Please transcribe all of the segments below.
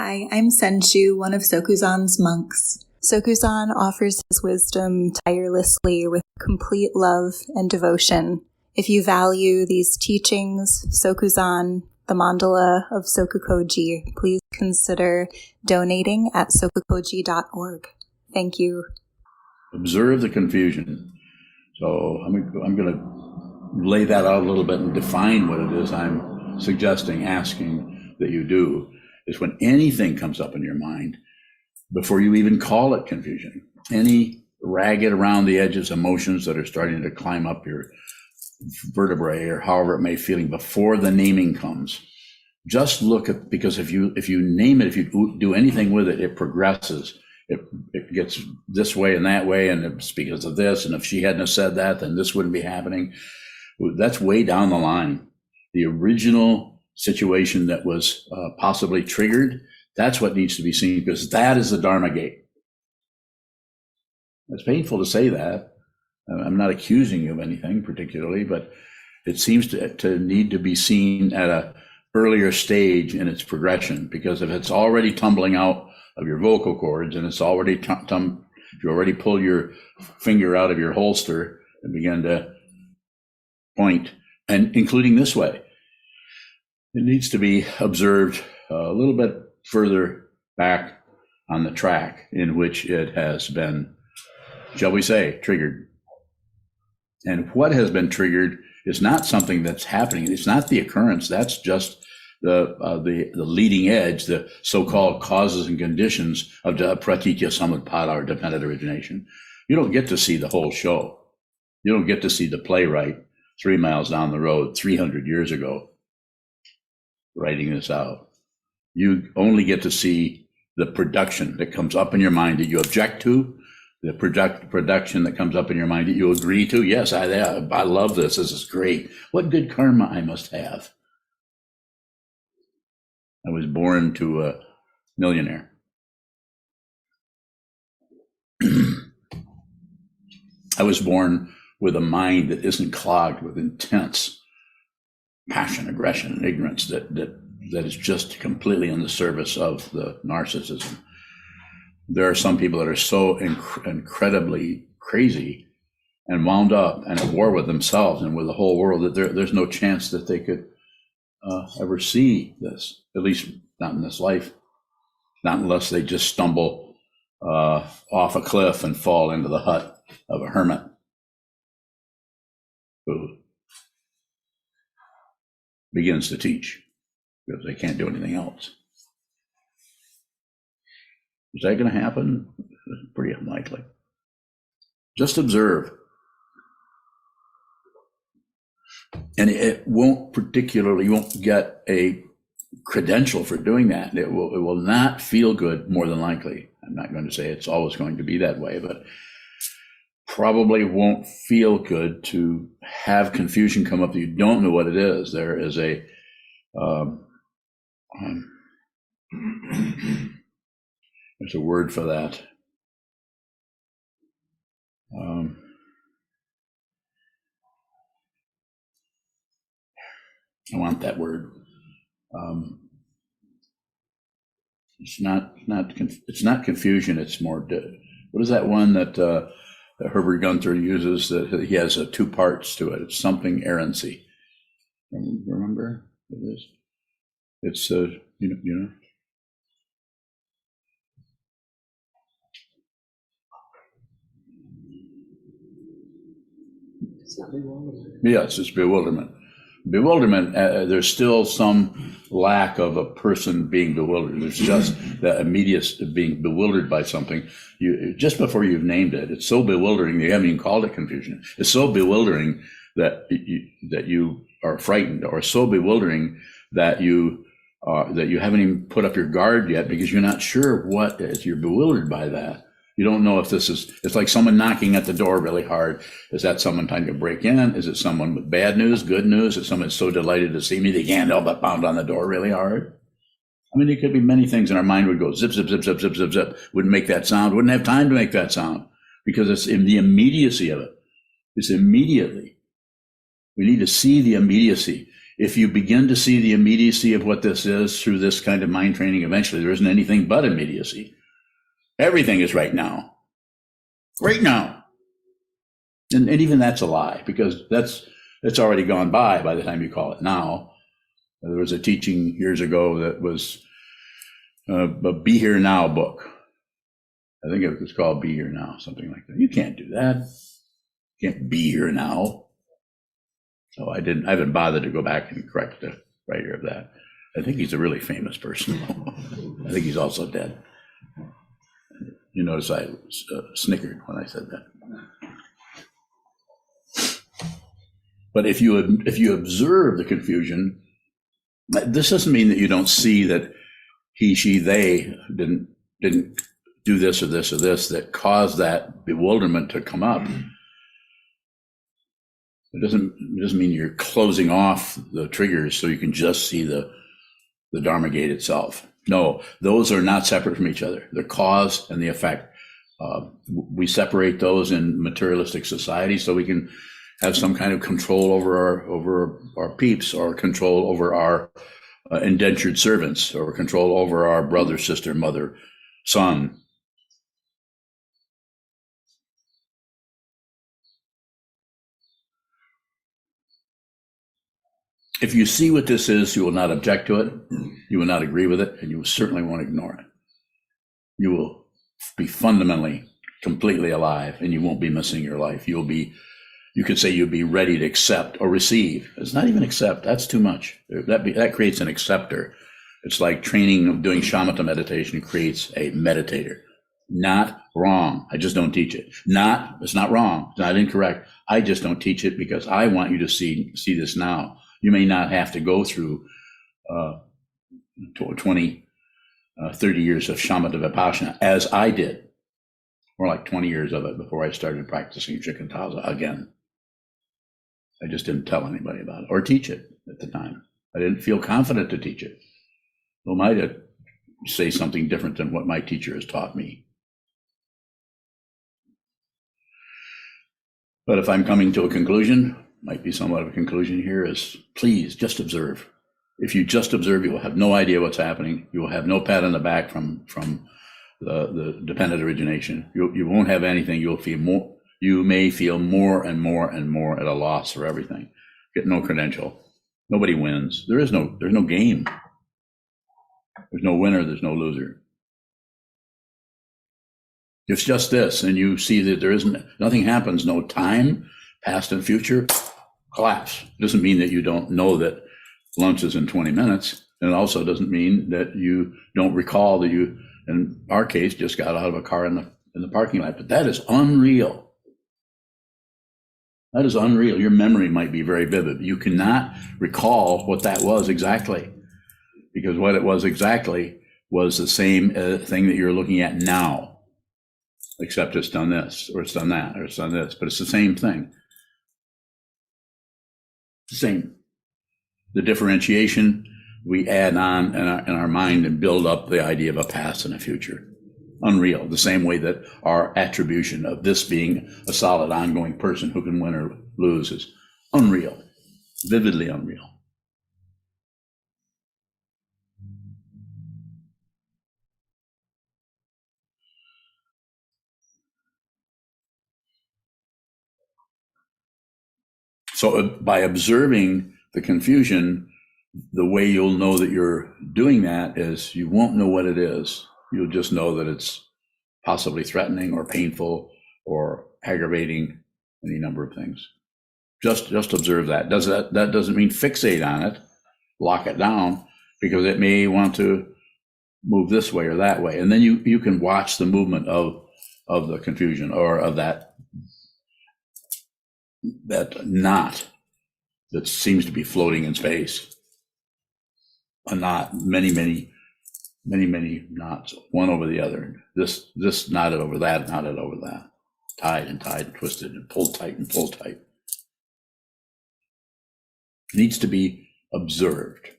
Hi, I'm Senshu, one of Sokuzan's monks. Sokuzan offers his wisdom tirelessly with complete love and devotion. If you value these teachings, Sokuzan, the mandala of SokukoJi, please consider donating at SokukoJi.org. Thank you. Observe the confusion. So I'm going to lay that out a little bit and define what it is I'm suggesting, asking that you do. Is when anything comes up in your mind, before you even call it confusion, any ragged around the edges emotions that are starting to climb up your vertebrae or however it may feeling before the naming comes, just look at, because if you name it, if you do anything with it, it progresses. It gets this way and that way, and it's because of this, and if she hadn't have said that, then this wouldn't be happening. That's way down the line. The original situation that was possibly triggered, that's what needs to be seen, because that is the Dharma gate. It's painful to say that. I'm not accusing you of anything particularly, but it seems to need to be seen at an earlier stage in its progression, because if it's already tumbling out of your vocal cords and it's already, if you already pull your finger out of your holster and begin to point, and including this way, it needs to be observed a little bit further back on the track in which it has been, shall we say, triggered. And what has been triggered is not something that's happening. It's not the occurrence. That's just the leading edge, the so-called causes and conditions of the pratitya samutpada, or dependent origination. You don't get to see the whole show. You don't get to see the playwright 3 miles down the road 300 years ago writing this out. You only get to see the production that comes up in your mind that you object to, the production that comes up in your mind that you agree to. Yes, I love this. This is great. What good karma I must have. I was born to a millionaire. I was born with a mind that isn't clogged with intense passion, aggression, and ignorance that is just completely in the service of the narcissism. There are some people that are so incredibly crazy and wound up and at war with themselves and with the whole world that there's no chance that they could ever see this, at least not in this life, not unless they just stumble off a cliff and fall into the hut of a hermit who begins to teach, because they can't do anything else. Is that going to happen? Pretty unlikely. Just observe. And it won't particularly, you won't get a credential for doing that. It will not feel good, more than likely. I'm not going to say it's always going to be that way, but probably won't feel good to have confusion come up that you don't know what it is. There is a there's a word for that. I want that word. It's not confusion. It's more. What is that one that Herbert Gunther uses? That he has 2 parts to it. It's something errancy. Remember it is. It's you know. It's not bewilderment. Yes, it's bewilderment. Bewilderment, there's still some lack of a person being bewildered. There's just the immediate being bewildered by something. Just before you've named it, it's so bewildering that you haven't even called it confusion. It's so bewildering that you are frightened, or so bewildering that you haven't even put up your guard yet, because you're not sure what it is. You're bewildered by that. You don't know if it's like someone knocking at the door really hard. Is that someone trying to break in? Is it someone with bad news, good news? Is someone so delighted to see me they can't help but pound on the door really hard? I mean, it could be many things, and our mind would go zip, zip, zip, zip, zip, zip, zip. Wouldn't make that sound, wouldn't have time to make that sound, because it's in the immediacy of it. It's immediately. We need to see the immediacy. if you begin to see the immediacy of what this is through this kind of mind training, eventually there isn't anything but immediacy. Everything is right now. Right now. And even that's a lie, because it's already gone by the time you call it now. There was a teaching years ago that was a Be Here Now book. I think it was called Be Here Now, something like that. You can't do that. You can't be here now. So I haven't bothered to go back and correct the writer of that. I think he's a really famous person. I think he's also dead. You notice I snickered when I said that. But if you observe the confusion, this doesn't mean that you don't see that he, she, they didn't do this or this or this that caused that bewilderment to come up. It doesn't mean you're closing off the triggers so you can just see the Dharma gate itself. No, those are not separate from each other. The cause and the effect. We separate those in materialistic society so we can have some kind of control over our peeps, or control over our indentured servants, or control over our brother, sister, mother, son. If you see what this is, you will not object to it, you will not agree with it, and you certainly won't ignore it. You will be fundamentally, completely alive, and you won't be missing your life. You could say you'll be ready to accept or receive. It's not even accept, that's too much. That creates an acceptor. It's like training, doing shamatha meditation creates a meditator. Not wrong, I just don't teach it. It's not wrong, it's not incorrect. I just don't teach it because I want you to see this now. You may not have to go through 20, 30 years of shamatha vipassana, as I did. More like 20 years of it before I started practicing shikantaza again. I just didn't tell anybody about it or teach it at the time. I didn't feel confident to teach it. Who am I to say something different than what my teacher has taught me? But if I'm coming to a conclusion, might be somewhat of a conclusion here, is please just observe. If you just observe, you will have no idea what's happening. You will have no pat on the back from the dependent origination. You won't have anything. You may feel more and more and more at a loss for everything. Get no credential. Nobody wins. There's no game. There's no winner. There's no loser. It's just this, and you see that nothing happens. No time, past and future, collapse. It doesn't mean that you don't know that lunch is in 20 minutes. And it also doesn't mean that you don't recall that you, in our case, just got out of a car in the parking lot. But that is unreal. That is unreal. Your memory might be very vivid. You cannot recall what that was exactly, because what it was exactly was the same thing that you're looking at now, except it's done this, or it's done that, or it's done this, but it's the same thing. Same. The differentiation we add on in our mind and build up the idea of a past and a future. Unreal. The same way that our attribution of this being a solid, ongoing person who can win or lose is unreal. Vividly unreal. So by observing the confusion, the way you'll know that you're doing that is you won't know what it is. You'll just know that it's possibly threatening or painful or aggravating, any number of things. Just observe that. That doesn't mean fixate on it, lock it down, because it may want to move this way or that way. And then you can watch the movement of the confusion, or of that knot that seems to be floating in space. A knot, many knots, one over the other. This knotted over that, knotted over that. Tied and twisted and pulled tight and pulled tight. It needs to be observed.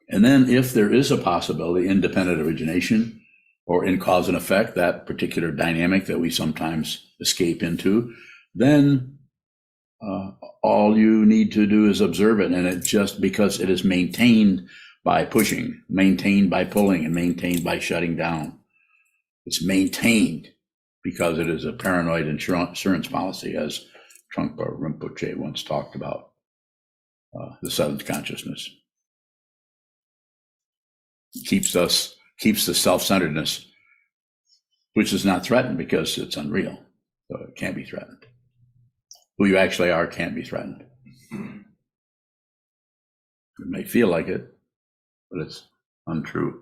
And then if there is a possibility, independent origination or in cause and effect, that particular dynamic that we sometimes escape into, then all you need to do is observe it, and it just because it is maintained by pushing, maintained by pulling, and maintained by shutting down. It's maintained because it is a paranoid insurance policy, as Trungpa Rinpoche once talked about the seventh consciousness. It keeps the self-centeredness, which is not threatened because it's unreal, so it can't be threatened. Who you actually are can't be threatened. It may feel like it, but it's untrue.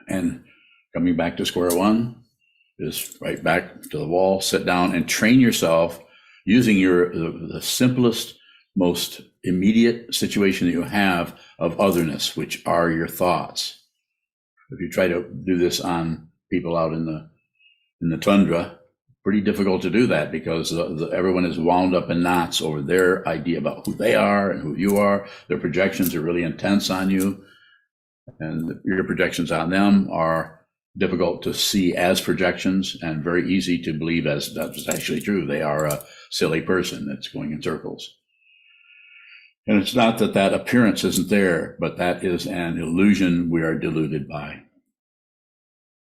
And coming back to square one, is right back to the wall, sit down and train yourself using the simplest, most immediate situation that you have of otherness, which are your thoughts. If you try to do this on people out in the tundra, pretty difficult to do that because everyone is wound up in knots over their idea about who they are and who you are. Their projections are really intense on you, and your projections on them are difficult to see as projections and very easy to believe as that's actually true. They are a silly person that's going in circles. And it's not that appearance isn't there, but that is an illusion we are deluded by.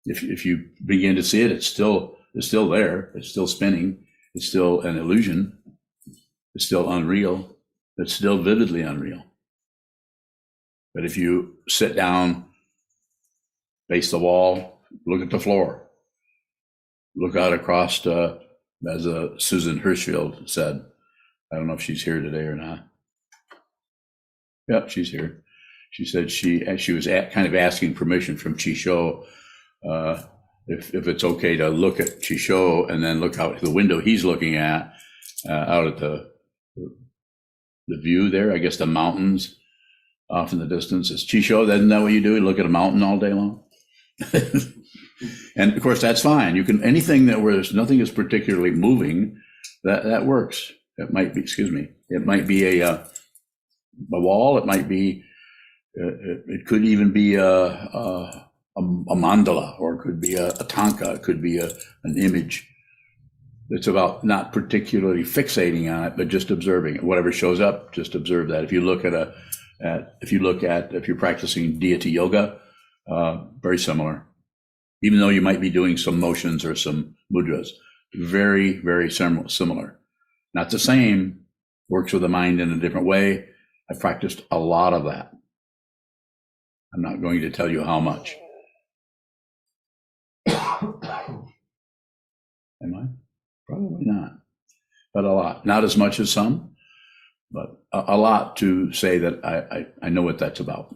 If you begin to see it, it's still there. It's still spinning. It's still an illusion. It's still unreal. It's still vividly unreal. But if you sit down, face the wall, look at the floor, look out across, as Susan Hirschfield said. I don't know if she's here today or not. Yep, she's here. She said she was kind of asking permission from Chisho if it's okay to look at Chisho and then look out the window he's looking at, out at the view there, I guess the mountains off in the distance. Is Chisho, isn't that what you do? You look at a mountain all day long? And of course, that's fine. You can, anything where there's nothing is particularly moving, that works. It might be, it might be a wall. It might be, it could even be a mandala, or it could be a tanka. It could be an image. It's about not particularly fixating on it, but just observing it. Whatever shows up, just observe that. If you look if you're practicing deity yoga, very similar. Even though you might be doing some motions or some mudras, very, very similar. Not the same, works with the mind in a different way. I've practiced a lot of that. I'm not going to tell you how much. Am I? Probably not, but a lot. Not as much as some, but a lot to say that I know what that's about.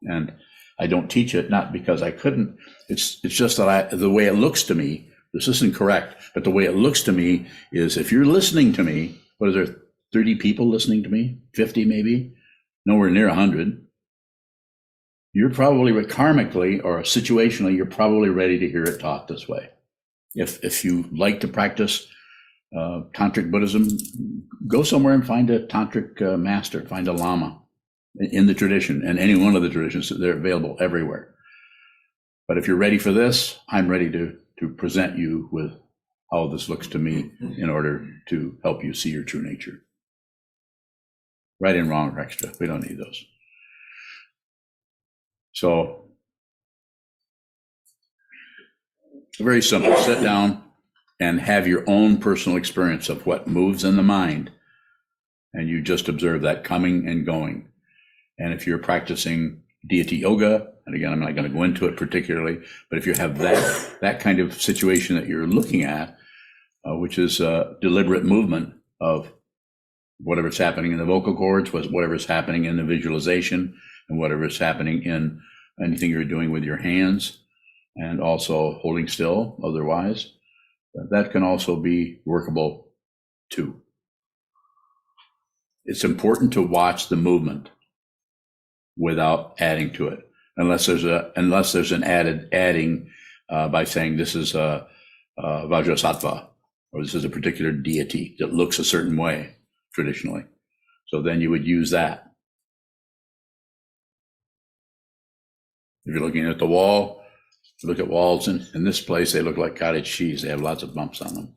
And I don't teach it, not because I couldn't. It's just that the way it looks to me, this isn't correct, but the way it looks to me is if you're listening to me, what is there, 30 people listening to me? 50 maybe? Nowhere near 100. You're probably karmically or situationally, you're probably ready to hear it taught this way. If you like to practice tantric Buddhism, go somewhere and find a tantric master, find a lama in the tradition, and any one of the traditions. They're available everywhere. But if you're ready for this, I'm ready to present you with how this looks to me in order to help you see your true nature. Right and wrong are extra. We don't need those. So, very simple. Sit down and have your own personal experience of what moves in the mind, and you just observe that coming and going. And if you're practicing deity yoga, and again, I'm not going to go into it particularly, but if you have that kind of situation that you're looking at, which is deliberate movement of whatever's happening in the vocal cords, whatever's happening in the visualization, and whatever's happening in anything you're doing with your hands, and also holding still otherwise, that can also be workable too. It's important to watch the movement without adding to it, unless there's an adding by saying this is a Vajrasattva, or this is a particular deity that looks a certain way traditionally. So then you would use that. If you're looking at the wall, look at walls in this place, they look like cottage cheese. They have lots of bumps on them.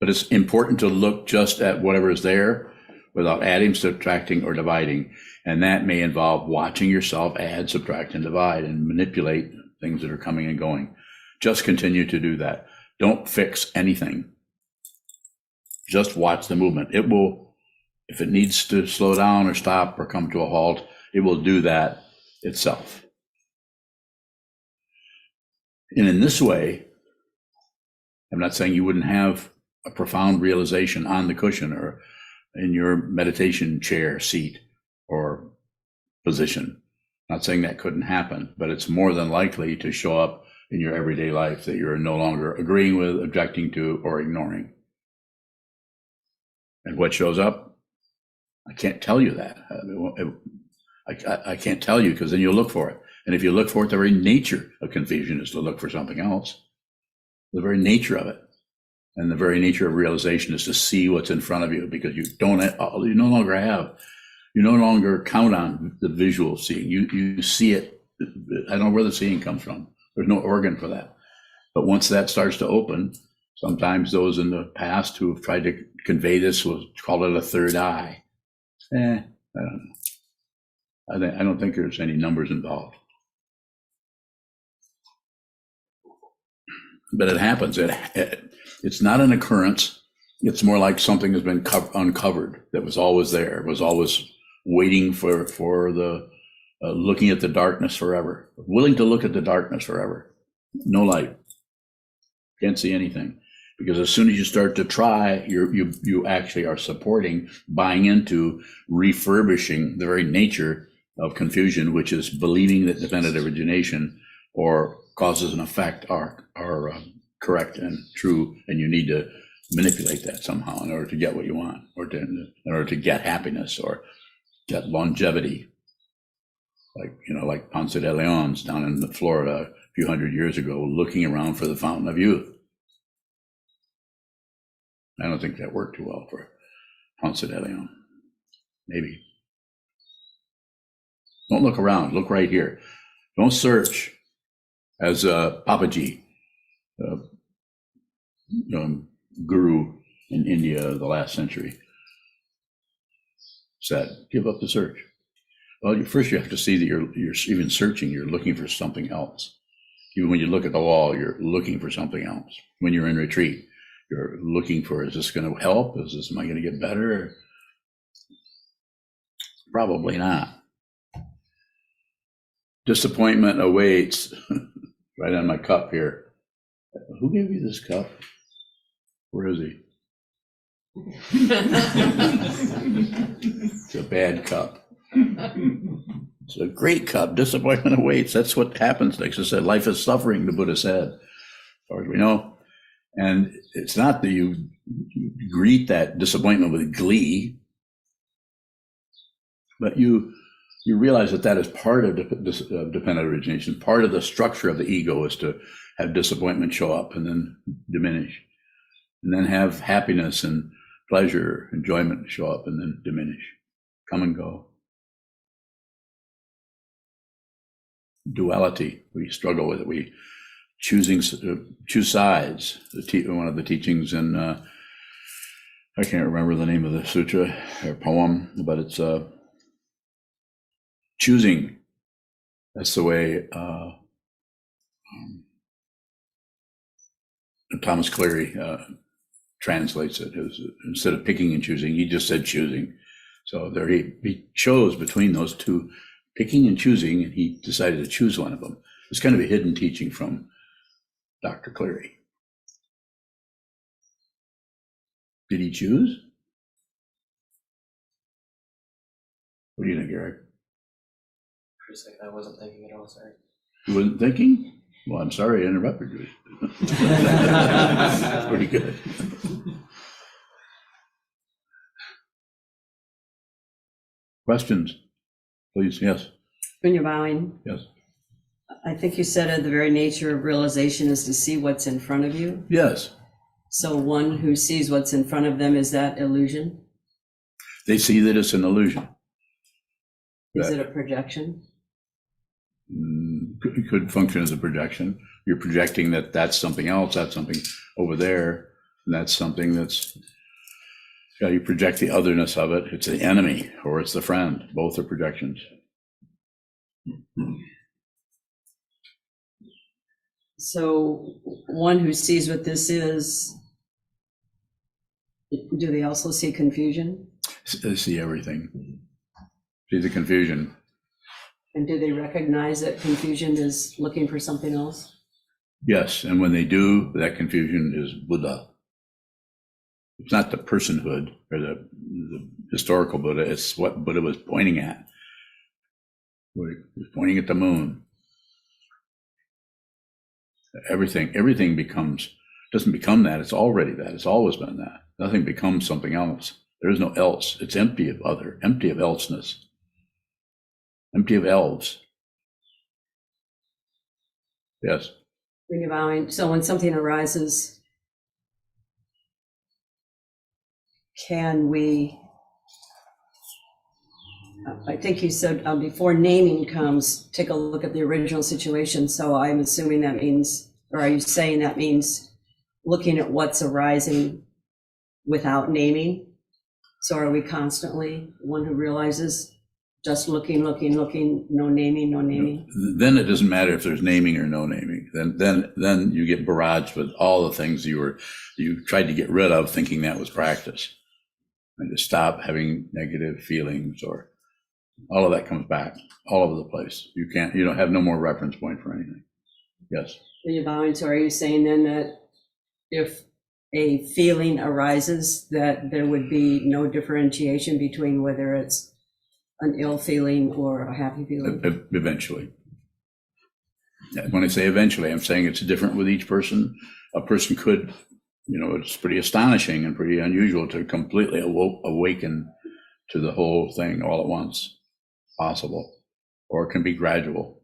But it's important to look just at whatever is there without adding, subtracting, or dividing. And that may involve watching yourself add, subtract, and divide and manipulate things that are coming and going. Just continue to do that. Don't fix anything. Just watch the movement. It will, if it needs to slow down or stop or come to a halt, it will do that itself. And in this way, I'm not saying you wouldn't have a profound realization on the cushion or in your meditation chair, seat, or position. I'm not saying that couldn't happen, but it's more than likely to show up in your everyday life that you're no longer agreeing with, objecting to, or ignoring. And what shows up? I can't tell you that. I can't tell you, because then you'll look for it. And if you look for it, the very nature of confusion is to look for something else. The very nature of it. And the very nature of realization is to see what's in front of you, because you no longer count on the visual seeing. You see it. I don't know where the seeing comes from. There's no organ for that. But once that starts to open, sometimes those in the past who have tried to convey this will call it a third eye. I don't know. I don't think there's any numbers involved. But it happens. It's not an occurrence. It's more like something has been uncovered that was always there, was always waiting for the looking at the darkness forever, willing to look at the darkness forever. No light. Can't see anything. Because as soon as you start to try, you actually are supporting, buying into, refurbishing the very nature of confusion, which is believing that dependent origination or causes and effect are correct and true, and you need to manipulate that somehow in order to get what you want, or in order to get happiness or get longevity. Like Ponce de Leon's down in Florida a few hundred years ago, looking around for the fountain of youth. I don't think that worked too well for Ponce de Leon. Maybe. Don't look around. Look right here. Don't search. As Papaji, guru in India of the last century, said, give up the search. Well, first you have to see that you're even searching. You're looking for something else. Even when you look at the wall, you're looking for something else. When you're in retreat, you're looking for, is this going to help? Am I going to get better? Probably not. Disappointment awaits. Right on my cup here. Who gave you this cup? Where is he? It's a bad cup. It's a great cup. Disappointment awaits. That's what happens. Like I said, life is suffering, the Buddha said, as far as we know. And it's not that you greet that disappointment with glee, but you realize that is part of dependent origination. Part of the structure of the ego is to have disappointment show up and then diminish, and then have happiness and pleasure, enjoyment show up and then diminish, come and go. Duality, we struggle with it. We choose sides. One of the teachings in, I can't remember the name of the sutra or poem, but it's choosing. That's the way Thomas Cleary translates it. Instead of picking and choosing, he just said choosing. So there he chose between those two, picking and choosing, and he decided to choose one of them. It's kind of a hidden teaching from Dr. Cleary. Did he choose? What do you think, Eric? For a second, I wasn't thinking at all, sorry. You wasn't thinking? Well, I'm sorry I interrupted you. That's pretty good. Questions, please? Yes. When you're bowing, Yes. I think you said the very nature of realization is to see what's in front of you. Yes. So one who sees what's in front of them, is that illusion? They see that it's an illusion. Is it a projection? Could function as a projection. You're projecting that that's something else, that's something over there, and that's something that's, you project the otherness of it. It's the enemy or it's the friend. Both are projections. So one who sees what this is, do they also see confusion? They see everything. See the confusion. And do they recognize that confusion is looking for something else? Yes, and when they do, that confusion is Buddha. It's not the personhood or the historical Buddha, it's what Buddha was pointing at. He was pointing at the moon. Everything doesn't become that, it's already that, it's always been that. Nothing becomes something else. There is no else. It's empty of other, empty of elseness, empty of elves. Yes. So when something arises, can we, I think you said before naming comes, take a look at the original situation. So I'm assuming that means, or are you saying that means looking at what's arising without naming? So are we constantly one who realizes just looking, no naming? Then it doesn't matter if there's naming or no naming. Then you get barraged with all the things you tried to get rid of, thinking that was practice. And to stop having negative feelings, or all of that comes back all over the place. You don't have no more reference point for anything. Yes. So are you saying then that if a feeling arises, that there would be no differentiation between whether it's an ill feeling or a happy feeling? Eventually. When I say eventually, I'm saying it's different with each person. A person could, it's pretty astonishing and pretty unusual to completely awaken to the whole thing all at once. Possible. Or it can be gradual.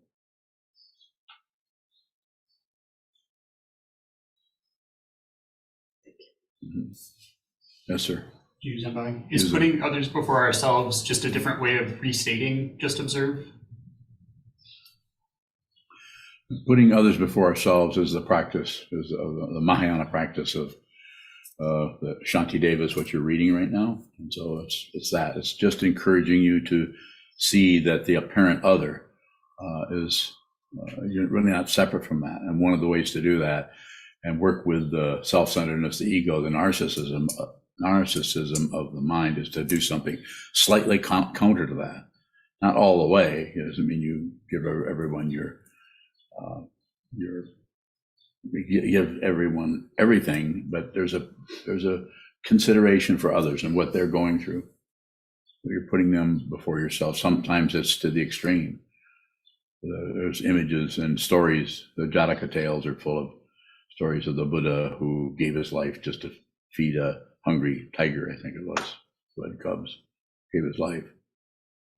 Mm-hmm. Yes, sir. Is putting others before ourselves just a different way of restating just observe? Putting others before ourselves is the practice, is the Mahayana practice of the Shantideva is what you're reading right now. And so it's that. It's just encouraging you to see that the apparent other is, you're really not separate from that. And one of the ways to do that and work with the self-centeredness, the ego, the narcissism of the mind is to do something slightly counter to that. Not all the way. It doesn't mean you give everyone give everyone everything, but there's a consideration for others and what they're going through. You're putting them before yourself. Sometimes it's to the extreme. There's images and stories. The Jataka tales are full of stories of the Buddha who gave his life just to feed a hungry tiger, I think it was, who had cubs, gave his life.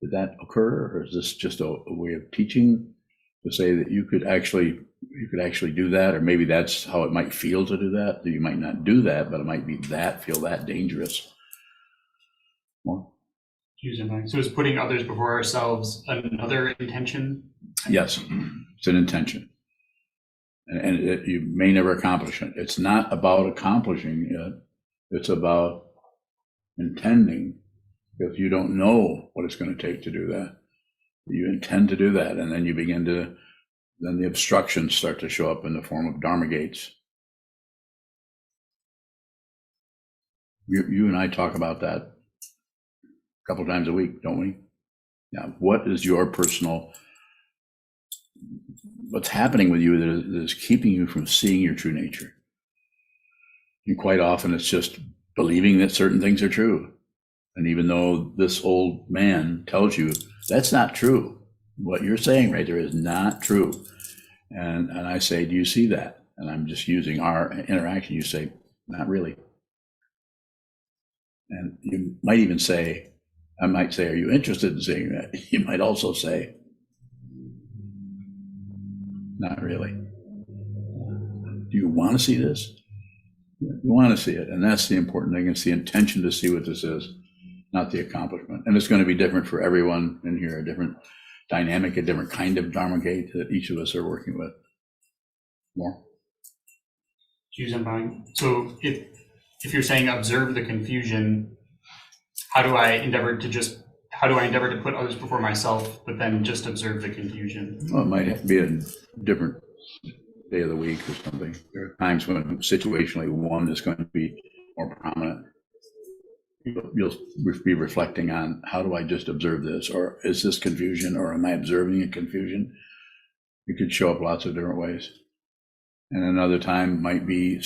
Did that occur, or is this just a way of teaching to say that you could actually do that, or maybe that's how it might feel to do that? You might not do that, but it might be feel that dangerous. More? So is putting others before ourselves another intention? Yes, it's an intention. And you may never accomplish it. It's not about accomplishing it. It's about intending, because you don't know what it's going to take to do that. You intend to do that, and then you begin to, then the obstructions start to show up in the form of dharma gates. You and I talk about that a couple times a week, don't we? Now, what is your personal, what's happening with you that is keeping you from seeing your true nature? And quite often it's just believing that certain things are true. And even though this old man tells you that's not true, what you're saying right there is not true. And I say, do you see that? And I'm just using our interaction. You say, not really. And you might even say, I might say, are you interested in seeing that? You might also say, not really. Do you want to see this? You want to see it. And that's the important thing. It's the intention to see what this is. not the accomplishment. And it's going to be different for everyone in here, a different dynamic, a different kind of dharma gate that each of us are working with. More? So if you're saying observe the confusion, how do I endeavor to put others before myself, but then just observe the confusion? Well, it might have to be a different day of the week or something. There are times when situationally one is going to be more prominent. You'll be reflecting on, how do I just observe this? Or is this confusion? Or am I observing a confusion? It could show up lots of different ways. And another time might be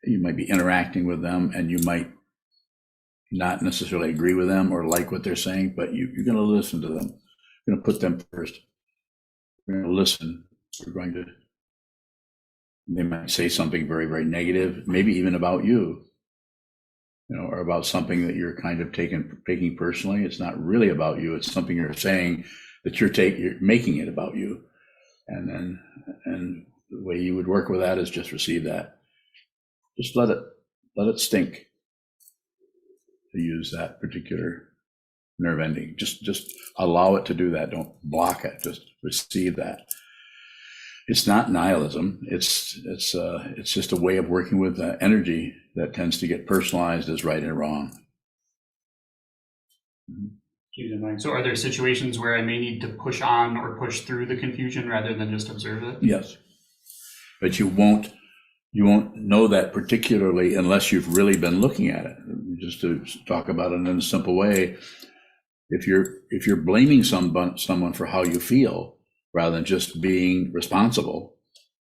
you might be interacting with them and you might not necessarily agree with them or like what they're saying, but you're going to listen to them. You're going to put them first. You're going to listen. They might say something very, very negative, maybe even about you, or about something that you're kind of taking personally. It's not really about you. It's something you're saying that you're making it about you. And the way you would work with that is just receive that. Just let it stink, to use that particular nerve ending. Just allow it to do that. Don't block it. Just receive that. It's not nihilism. It's just a way of working with energy that tends to get personalized as right and wrong. So are there situations where I may need to push on or push through the confusion rather than just observe it? Yes. But you won't know that particularly unless you've really been looking at it. Just to talk about it in a simple way, if you're blaming someone for how you feel, rather than just being responsible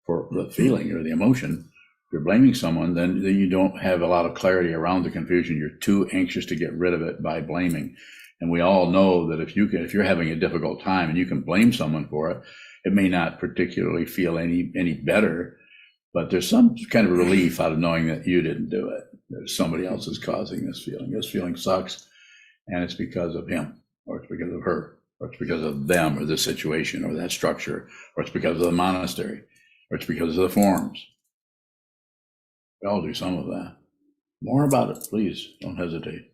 for the feeling or the emotion, if you're blaming someone, then you don't have a lot of clarity around the confusion. You're too anxious to get rid of it by blaming. And we all know that if you're having a difficult time and you can blame someone for it, it may not particularly feel any better, but there's some kind of relief out of knowing that you didn't do it. That somebody else is causing this feeling. This feeling sucks, and it's because of him, or it's because of her, or it's because of them, or this situation, or that structure, or it's because of the monastery, or it's because of the forms. We all do some of that. More about it, please. Don't hesitate.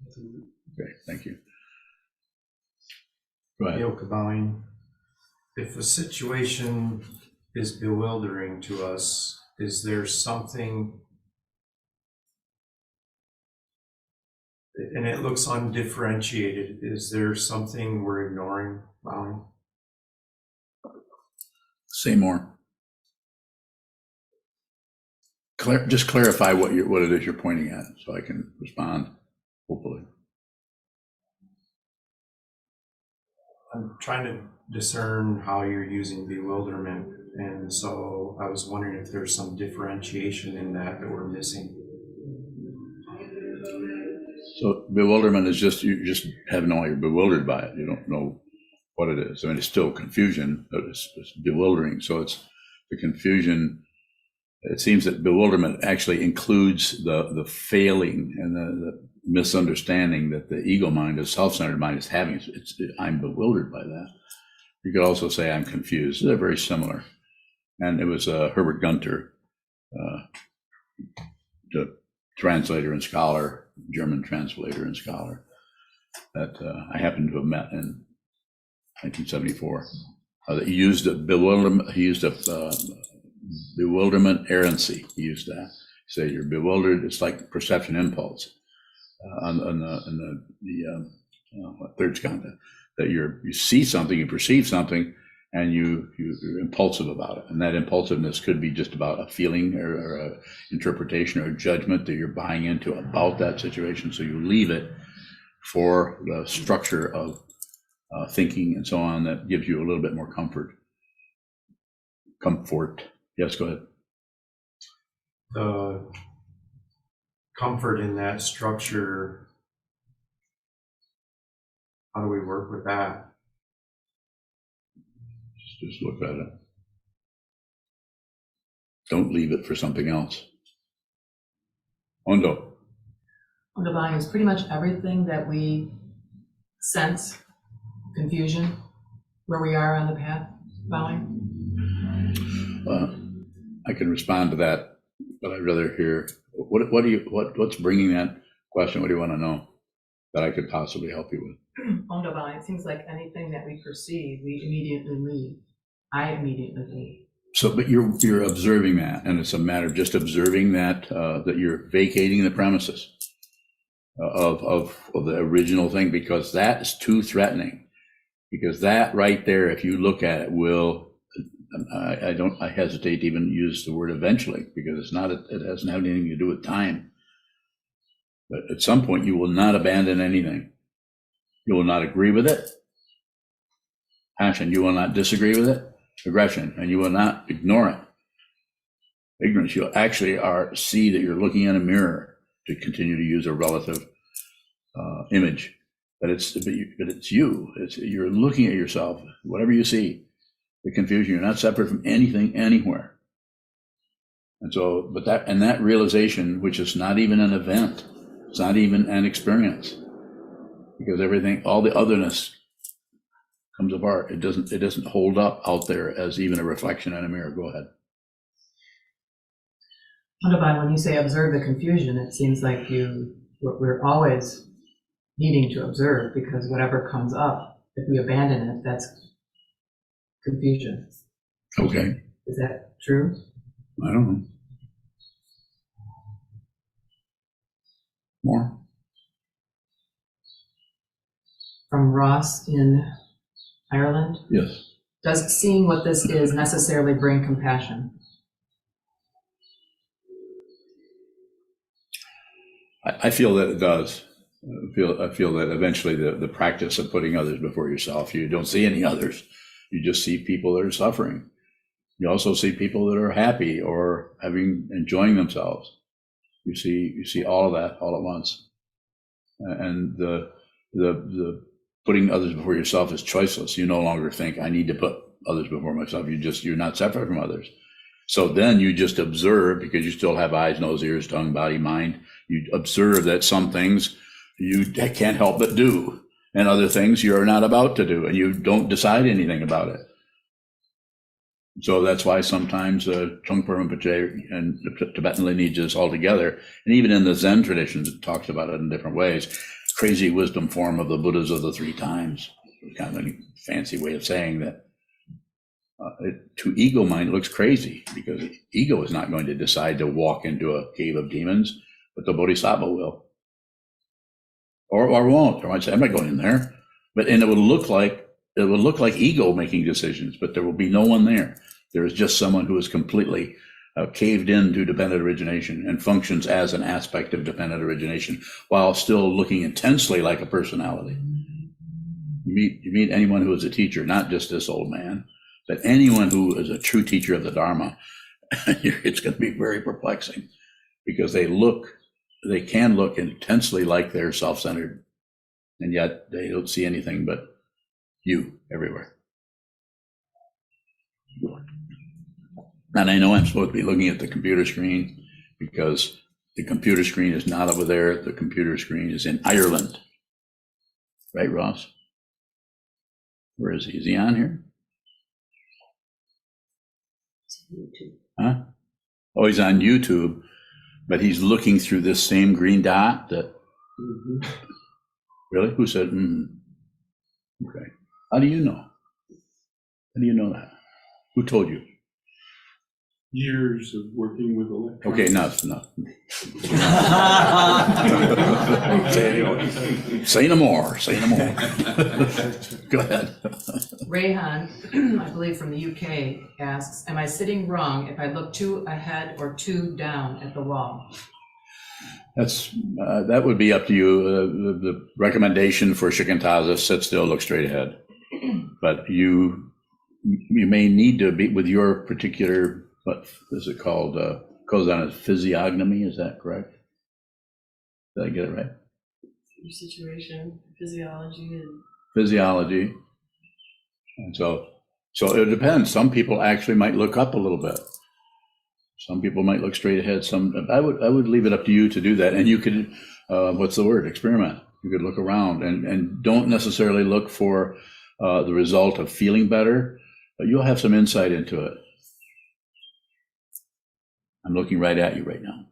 Okay, thank you. Go ahead. Yoka bowing. If a situation is bewildering to us, is there something, and it looks undifferentiated, is there something we're ignoring, bowing? Say more. Just clarify what it is you're pointing at so I can respond, hopefully. I'm trying to discern how you're using bewilderment, and so I was wondering if there's some differentiation in that we're missing. So bewilderment is you just have you're bewildered by it. You don't know what it is. I mean, it's still confusion, but it's bewildering. So it's the confusion. It seems that bewilderment actually includes the failing and the misunderstanding that the ego mind, the self-centered mind, is having. I'm bewildered by that. You could also say I'm confused. They're very similar. And it was Herbert Gunter, the translator and scholar, German translator and scholar, that I happened to have met in 1974. He used a bewilderment. He used a bewilderment errancy. He used that. He said you're bewildered. It's like perception impulse on the third skandha, that you see something, you perceive something, and you're impulsive about it. And that impulsiveness could be just about a feeling or a interpretation or a judgment that you're buying into about that situation. So you leave it for the structure of thinking and so on that gives you a little bit more comfort. Yes, go ahead. The comfort in that structure, how do we work with that? Just look at it. Don't leave it for something else. Ondo. Ondo bowing is pretty much everything that we sense, confusion, where we are on the path, bowing. I can respond to that, but I'd rather hear what's bringing that Question, what do you want to know that I could possibly help you with? It seems like anything that we perceive, we immediately leave. I immediately leave. So, but you're observing that, and it's a matter of just observing that, that you're vacating the premises of the original thing, because that is too threatening. Because that right there, if you look at it, will, I hesitate to even use the word eventually, because it's not, it doesn't have anything to do with time. But at some point, you will not abandon anything. You will not agree with it. Passion, you will not disagree with it. Aggression, and you will not ignore it. Ignorance, you actually see that you're looking in a mirror, to continue to use a relative image. But it's you. You're looking at yourself. Whatever you see, the confusion. You're not separate from anything, anywhere. And so, that realization, which is not even an event, it's not even an experience, because everything, all the otherness comes apart. It doesn't hold up out there as even a reflection in a mirror. Go ahead. What about when you say observe the confusion? It seems like we're always needing to observe, because whatever comes up, if we abandon it, that's confusion. Okay. Is that true? I don't know. More? From Ross in Ireland. Yes. Does seeing what this is necessarily bring compassion? I feel that it does. I feel that eventually the practice of putting others before yourself, you don't see any others. You just see people that are suffering. You also see people that are happy or enjoying themselves. You see all of that all at once. And the putting others before yourself is choiceless. You no longer think, I need to put others before myself. You're not separate from others. So then you just observe, because you still have eyes, nose, ears, tongue, body, mind. You observe that some things you can't help but do, and other things you're not about to do, and you don't decide anything about it. So that's why sometimes Trungpa Rinpoche and the Tibetan lineage is all together, and even in the Zen traditions, it talks about it in different ways. Crazy wisdom form of the Buddhas of the three times. Kind of a fancy way of saying that. To ego mind, it looks crazy, because ego is not going to decide to walk into a cave of demons, but the bodhisattva will. Or won't. Or might say, I'm not going in there. And it would look like ego making decisions, but there will be no one there. There is just someone who is completely caved into dependent origination and functions as an aspect of dependent origination, while still looking intensely like a personality. You meet anyone who is a teacher, not just this old man, but anyone who is a true teacher of the Dharma, it's going to be very perplexing, because they can look intensely like they're self-centered, and yet they don't see anything but you everywhere. And I know I'm supposed to be looking at the computer screen, because the computer screen is not over there. The computer screen is in Ireland. Right, Ross? Where is he? Is he on here? Huh? Oh, he's on YouTube, but he's looking through this same green dot that. Mm-hmm. Really? Who said? Okay. How do you know? How do you know that? Who told you? Years of working with electronics. Okay, no. Say no more. Go ahead. Rayhan, I believe from the UK, asks, am I sitting wrong if I look too ahead or too down at the wall? That would be up to you. The recommendation for Shikantaza, sit still, look straight ahead. But you may need to be with your particular, what is it called? Sokuzan is physiognomy, is that correct? Did I get it right? Your situation, physiology. And so it depends. Some people actually might look up a little bit. Some people might look straight ahead. I would leave it up to you to do that. And you could, experiment. You could look around and don't necessarily look for the result of feeling better, but you'll have some insight into it. I'm looking right at you right now.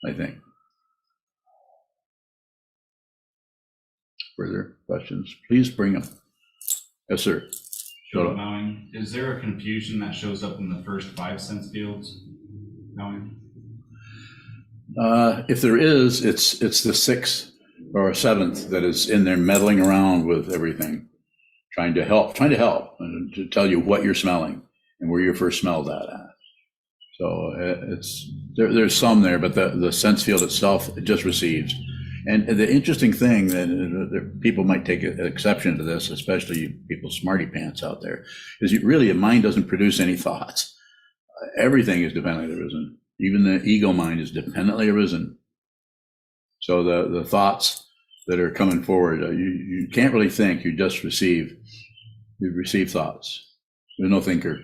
I think. Further questions? Please bring them. Yes, sir. Bowing. Is there a confusion that shows up in the first 5 sense fields? Bowing? If there is, it's the 6th or 7th that is in there meddling around with everything, trying to help, and to tell you what you're smelling and where you first smelled that at. So it's there's some there, but the sense field itself, it just receives. And the interesting thing that people might take exception to this, especially people smarty pants out there, is really a mind doesn't produce any thoughts. Everything is dependently arisen. Even the ego mind is dependently arisen. So the thoughts that are coming forward, you can't really think, you just receive. You receive thoughts. There's no thinker.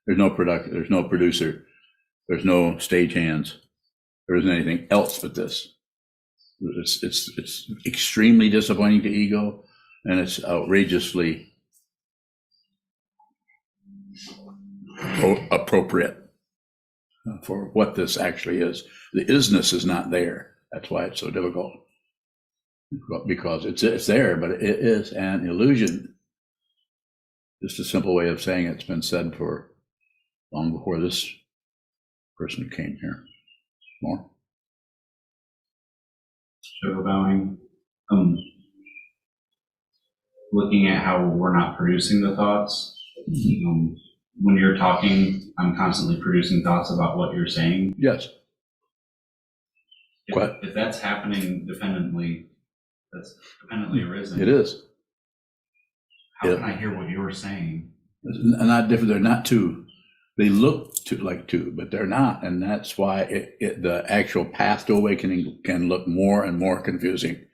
There's no there's no producer. There's no stage hands. There isn't anything else but this. It's extremely disappointing to ego, and it's outrageously appropriate for what this actually is. The isness is not there. That's why it's so difficult, because it's there, but it is an illusion. Just a simple way of saying it's been said for long before this person came here. More? So bowing. Looking at how we're not producing the thoughts. When you're talking, I'm constantly producing thoughts about what you're saying. Yes. If that's happening dependently, that's dependently arisen. It is. How can I hear what you're saying? Not different. They're not two. They look like two, but they're not. And that's why the actual path to awakening can look more and more confusing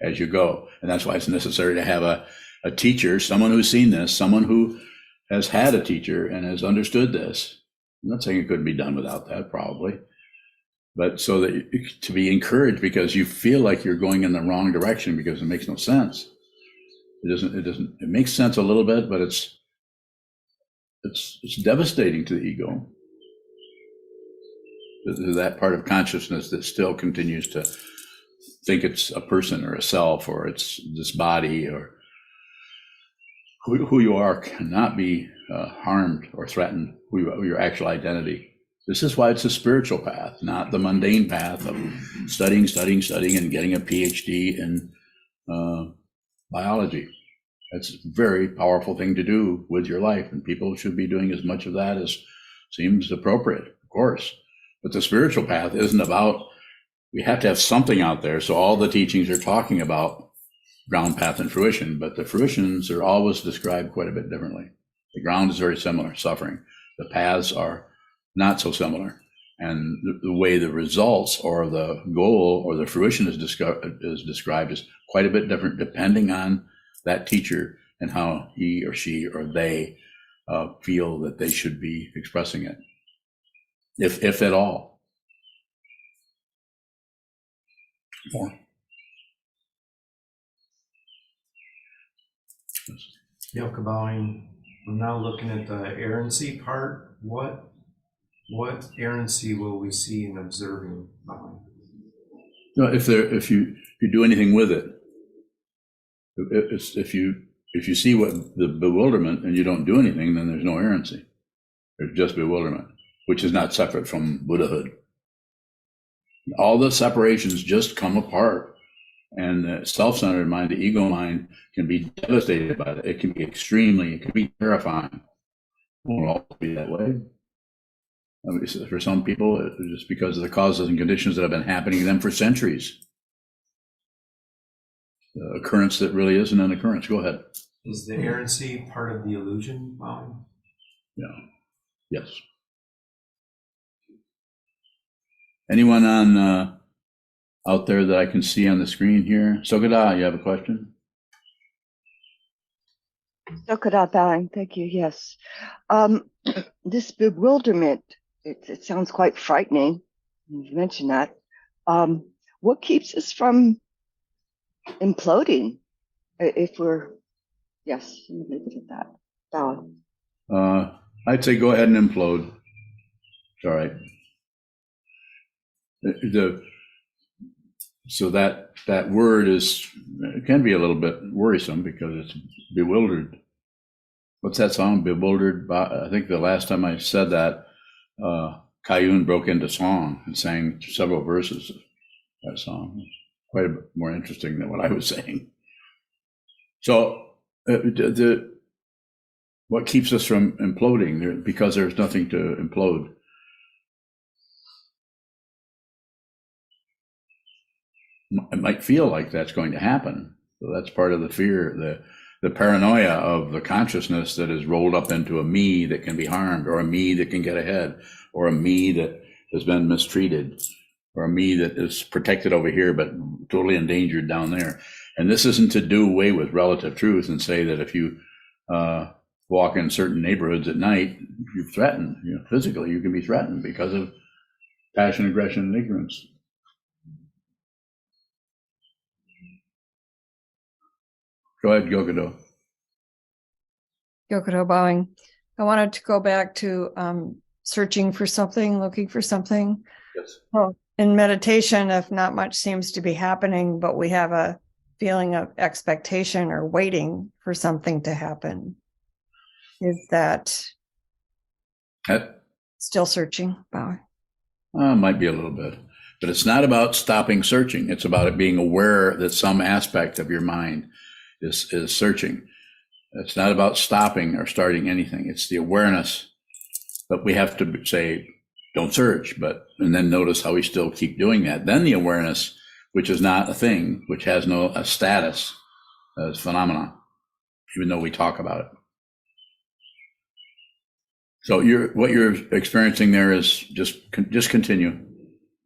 as you go. And that's why it's necessary to have a teacher, someone who's seen this, someone who has had a teacher and has understood this. I'm not saying it couldn't be done without that, probably. But so that to be encouraged, because you feel like you're going in the wrong direction because it makes no sense. It makes sense a little bit, but it's devastating to the ego. To that part of consciousness that still continues to think it's a person or a self, or it's this body, or who you are cannot be harmed or threatened, your actual identity. This is why it's a spiritual path, not the mundane path of studying, and getting a PhD in biology. That's a very powerful thing to do with your life, and people should be doing as much of that as seems appropriate, of course. But the spiritual path isn't about, we have to have something out there. So all the teachings are talking about ground, path, and fruition, but the fruitions are always described quite a bit differently. The ground is very similar, suffering. The paths are not so similar. And the way the results or the goal or the fruition is described is quite a bit different depending on that teacher and how he or she or they feel that they should be expressing it, if at all. More. Yoka bowing. I'm now looking at the errancy part. What errancy will we see in observing bowing? No, if you do anything with it, if you see what the bewilderment and you don't do anything, then there's no errancy. There's just bewilderment, which is not separate from Buddhahood. All the separations just come apart, and the self-centered mind, the ego mind, can be devastated by it. It can be terrifying. It won't always be that way. I mean, for some people, it's just because of the causes and conditions that have been happening to them for centuries. The occurrence that really isn't an occurrence. Go ahead. Is the errancy part of the illusion bowing? Yeah. Yes. Anyone on out there that I can see on the screen here? Sokuzan, you have a question? Sokuzan bowing, thank you. Yes. This bewilderment, it sounds quite frightening. You mentioned that. What keeps us from imploding if we're, yes, leave it at that. Bowing. I'd say go ahead and implode. It's all right. So that word it can be a little bit worrisome because it's bewildered. What's that song? Bewildered. I think the last time I said that, Kayun broke into song and sang several verses of that song. Quite a bit more interesting than what I was saying. So what keeps us from imploding? Because there's nothing to implode. It might feel like that's going to happen. So that's part of the fear, the paranoia of the consciousness that is rolled up into a me that can be harmed, or a me that can get ahead, or a me that has been mistreated, or a me that is protected over here but totally endangered down there. And this isn't to do away with relative truth and say that if you walk in certain neighborhoods at night, you're threatened. Physically, you can be threatened because of passion, aggression, and ignorance. Go ahead, Gyokudo. Gyokudo bowing. I wanted to go back to searching for something, looking for something. Yes. Well, in meditation, if not much seems to be happening, but we have a feeling of expectation or waiting for something to happen, is that still searching? Bowing. Might be a little bit, but it's not about stopping searching. It's about it being aware that some aspect of your mind is searching. It's not about stopping or starting anything. It's the awareness, but we have to say, don't search, and then notice how we still keep doing that. Then the awareness, which is not a thing, which has a status as phenomena, even though we talk about it. So what you're experiencing there is just continue.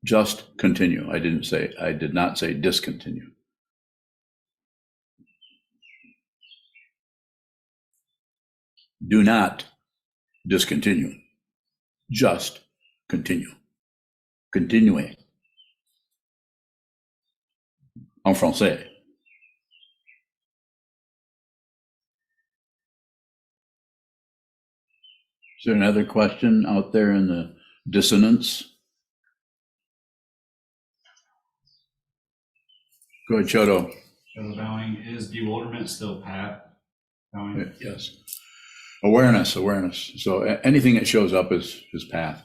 Just continue. I did not say discontinue. Do not discontinue. Just continue. Continuez. En français. Is there another question out there in the dissonance? Go ahead, Chodo. Chodo bowing. Is bewilderment still path? Bowing? Yes. Awareness. So anything that shows up is path.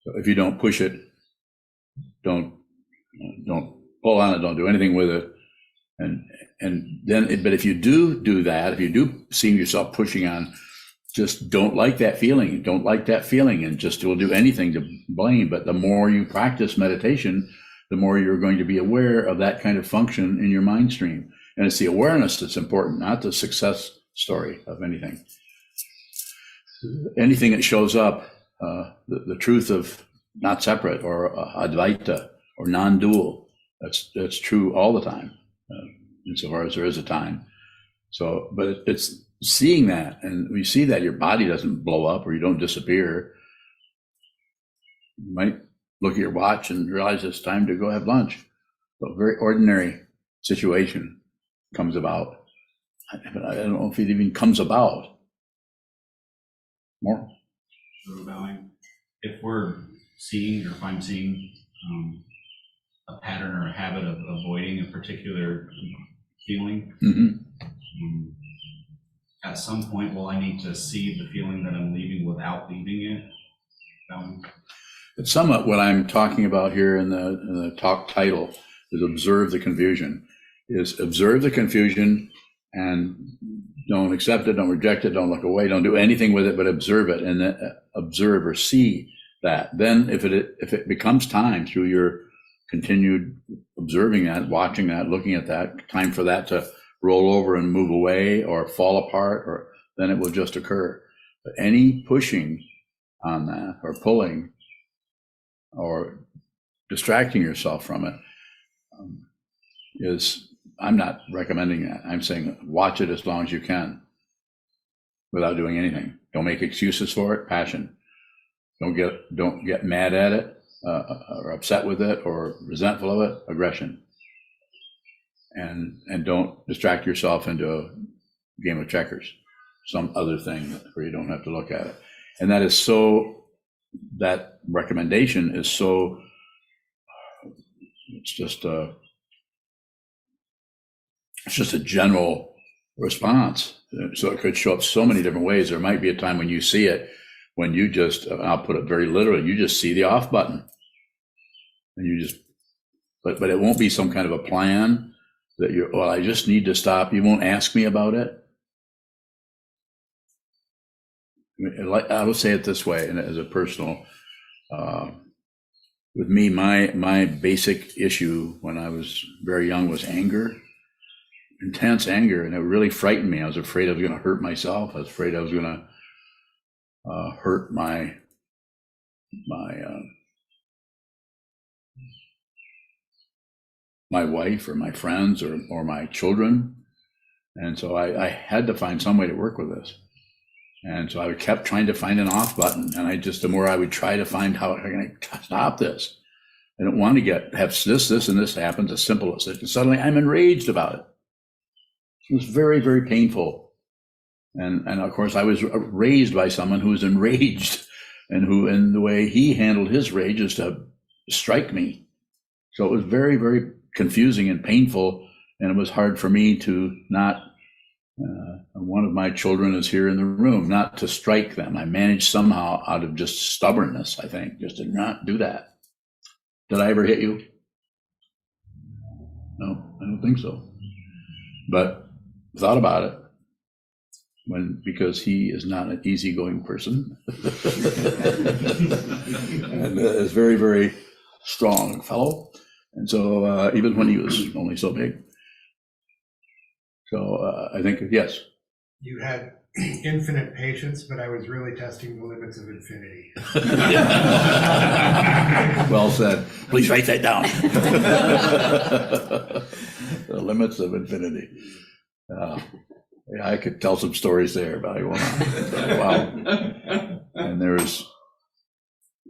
So if you don't push it, don't pull on it, don't do anything with it. And then, but if you do that, if you do see yourself pushing on, just don't like that feeling, and just will do anything to blame. But the more you practice meditation, the more you're going to be aware of that kind of function in your mind stream. And it's the awareness that's important, not the success story of anything. Anything that shows up, the truth of not separate or Advaita or non-dual, that's true all the time, insofar as there is a time. So, but it's seeing that, and when you see that, your body doesn't blow up or you don't disappear. You might look at your watch and realize it's time to go have lunch. So a very ordinary situation comes about. But I don't know if it even comes about. More? Chodo bowing. If we're seeing, or if I'm seeing a pattern or a habit of avoiding a particular feeling, at some point, will I need to see the feeling that I'm leaving without leaving it? It's somewhat what I'm talking about here in the talk title is observe the confusion. Observe the confusion and don't accept it, don't reject it, don't look away, don't do anything with it, but observe it, and then observe or see that. Then if it becomes time through your continued observing that, watching that, looking at that, time for that to roll over and move away or fall apart, or then it will just occur. But any pushing on that or pulling or distracting yourself from it I'm not recommending that. I'm saying watch it as long as you can without doing anything. Don't make excuses for it. Passion. Don't get mad at it or upset with it or resentful of it. Aggression. And don't distract yourself into a game of checkers, some other thing where you don't have to look at it. And that recommendation is so It's just a general response. So it could show up so many different ways. There might be a time when you see it, when you just, I'll put it very literally, you just see the off button. And you just, but it won't be some kind of a plan that well, I just need to stop. You won't ask me about it. I will say it this way, and as a personal, with me, my basic issue when I was very young was anger, intense anger, and it really frightened me. I was afraid I was going to hurt myself. I was afraid I was going to hurt my wife or my friends or my children. And so I had to find some way to work with this. And so I kept trying to find an off button. And the more I would try to find how I'm going to stop this. I don't want to have this, and this happens, as simple as it. And suddenly I'm enraged about it. It was very, very painful. And of course I was raised by someone who was enraged and the way he handled his rage is to strike me. So it was very, very confusing and painful. And it was hard for me to not, one of my children is here in the room, not to strike them. I managed somehow out of just stubbornness, I think, just to not do that. Did I ever hit you? No, I don't think so. But thought about it because he is not an easygoing person and is very, very strong fellow. And so even when he was only so big. So I think, yes. You had infinite patience, but I was really testing the limits of infinity. Well said. Please write that down. The limits of infinity. Yeah, I could tell some stories there, but I won't. Wow. And there's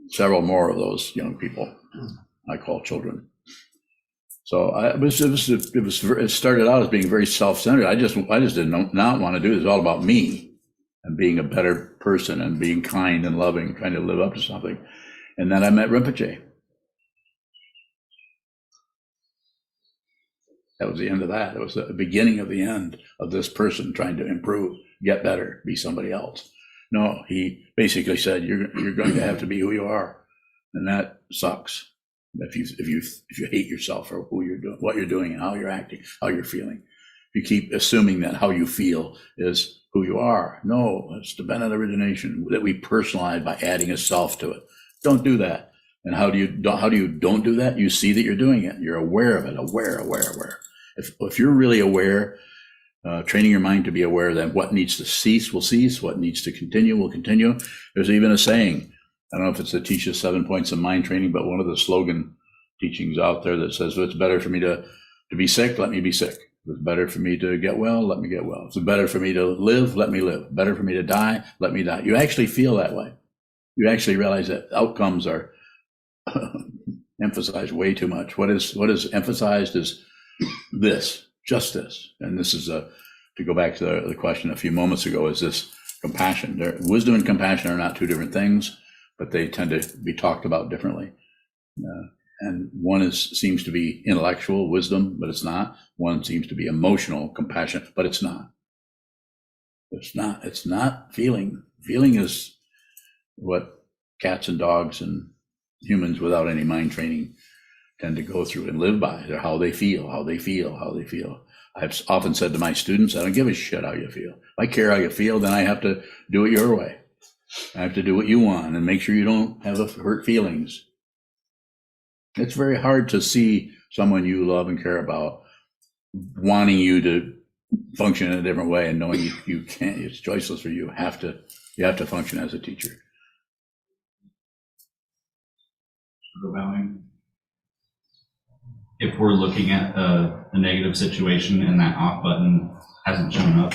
several more of those young people I call children. So it started out as being very self-centered. I just did not want to do this. It's all about me and being a better person and being kind and loving, trying to live up to something. And then I met Rinpoche. That was the end of that. It was the beginning of the end of this person trying to improve, get better, be somebody else. No, he basically said, you're going to have to be who you are. And that sucks. If you hate yourself or who you're doing, what you're doing, how you're acting, how you're feeling, you keep assuming that how you feel is who you are. No, it's dependent origination that we personalize by adding a self to it. Don't do that. And how do you don't do that? You see that you're doing it. You're aware of it. Aware. If you're really aware, training your mind to be aware, then what needs to cease will cease. What needs to continue will continue. There's even a saying. I don't know if it's the Teach 7 Points of Mind Training, but one of the slogan teachings out there that says, it's better for me to be sick, let me be sick. It's better for me to get well, let me get well. It's better for me to live, let me live. Better for me to die, let me die. You actually feel that way. You actually realize that outcomes are emphasized way too much. What is emphasized is this, just this. And this is to go back to the question a few moments ago, is this compassion. Wisdom and compassion are not two different things, but they tend to be talked about differently. And one seems to be intellectual wisdom, but it's not. One seems to be emotional compassion, but it's not. It's not feeling. Feeling is what cats and dogs and humans without any mind training tend to go through and live by. They're how they feel. I've often said to my students, I don't give a shit how you feel. If I care how you feel, then I have to do it your way. I have to do what you want and make sure you don't have hurt feelings. It's very hard to see someone you love and care about wanting you to function in a different way and knowing you can't. It's choiceless for you. You have to function as a teacher. If we're looking at a negative situation and that off button hasn't shown up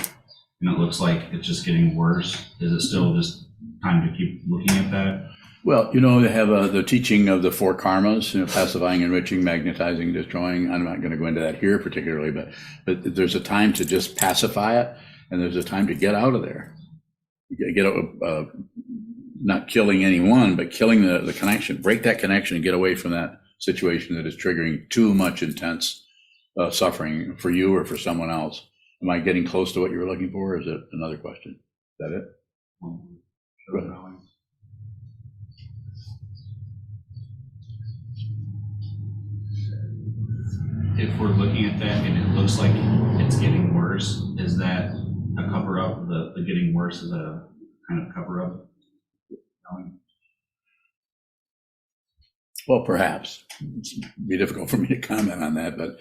and it looks like it's just getting worse, is it still just time to keep looking at that? Well, they have the teaching of the 4 karmas, pacifying, enriching, magnetizing, destroying. I'm not going to go into that here particularly, but there's a time to just pacify it, and there's a time to get out of there. Get not killing anyone, but killing the connection. Break that connection and get away from that situation that is triggering too much intense suffering for you or for someone else. Am I getting close to what you were looking for, or is it another question? Is that it? Go ahead. If we're looking at that and it looks like it's getting worse, is that a cover up? The getting worse is a kind of cover up? Well, perhaps. It'd be difficult for me to comment on that, but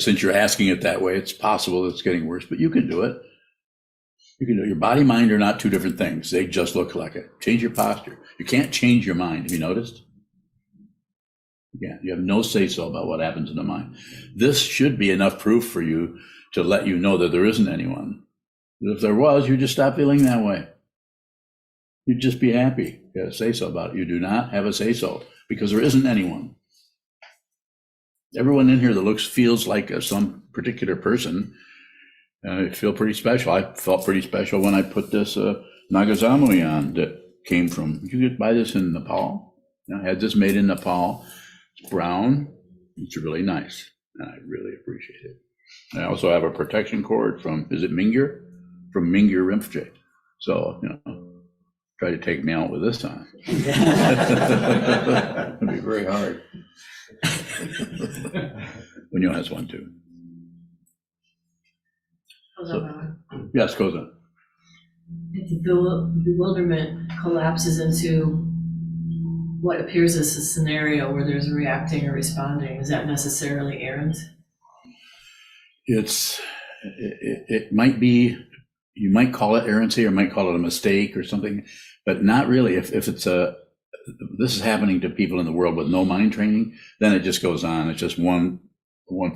since you're asking it that way, it's possible it's getting worse, but you can do it. You can do it. Your body, mind are not two different things. They just look like it. Change your posture. You can't change your mind. Have you noticed? Yeah, you have no say-so about what happens in the mind. This should be enough proof for you to let you know that there isn't anyone. If there was, you'd just stop feeling that way. You'd just be happy. You have a say-so about it. You do not have a say-so because there isn't anyone. Everyone in here that feels like some particular person, I feel pretty special. I felt pretty special when I put this Nagazamui on that came from, you could buy this in Nepal. I had this made in Nepal. It's brown. It's really nice. And I really appreciate it. I also have a protection cord from, is it Mingyur? From Mingyur Rinpoche. So, try to take me out with this on. It'd be very hard. Bunyo has one too. Yes, Kozan. If the bewilderment collapses into what appears as a scenario where there's reacting or responding, is that necessarily errant? It might be, you might call it errancy or might call it a mistake or something, but not really. If it's this is happening to people in the world with no mind training, then it just goes on. It's just one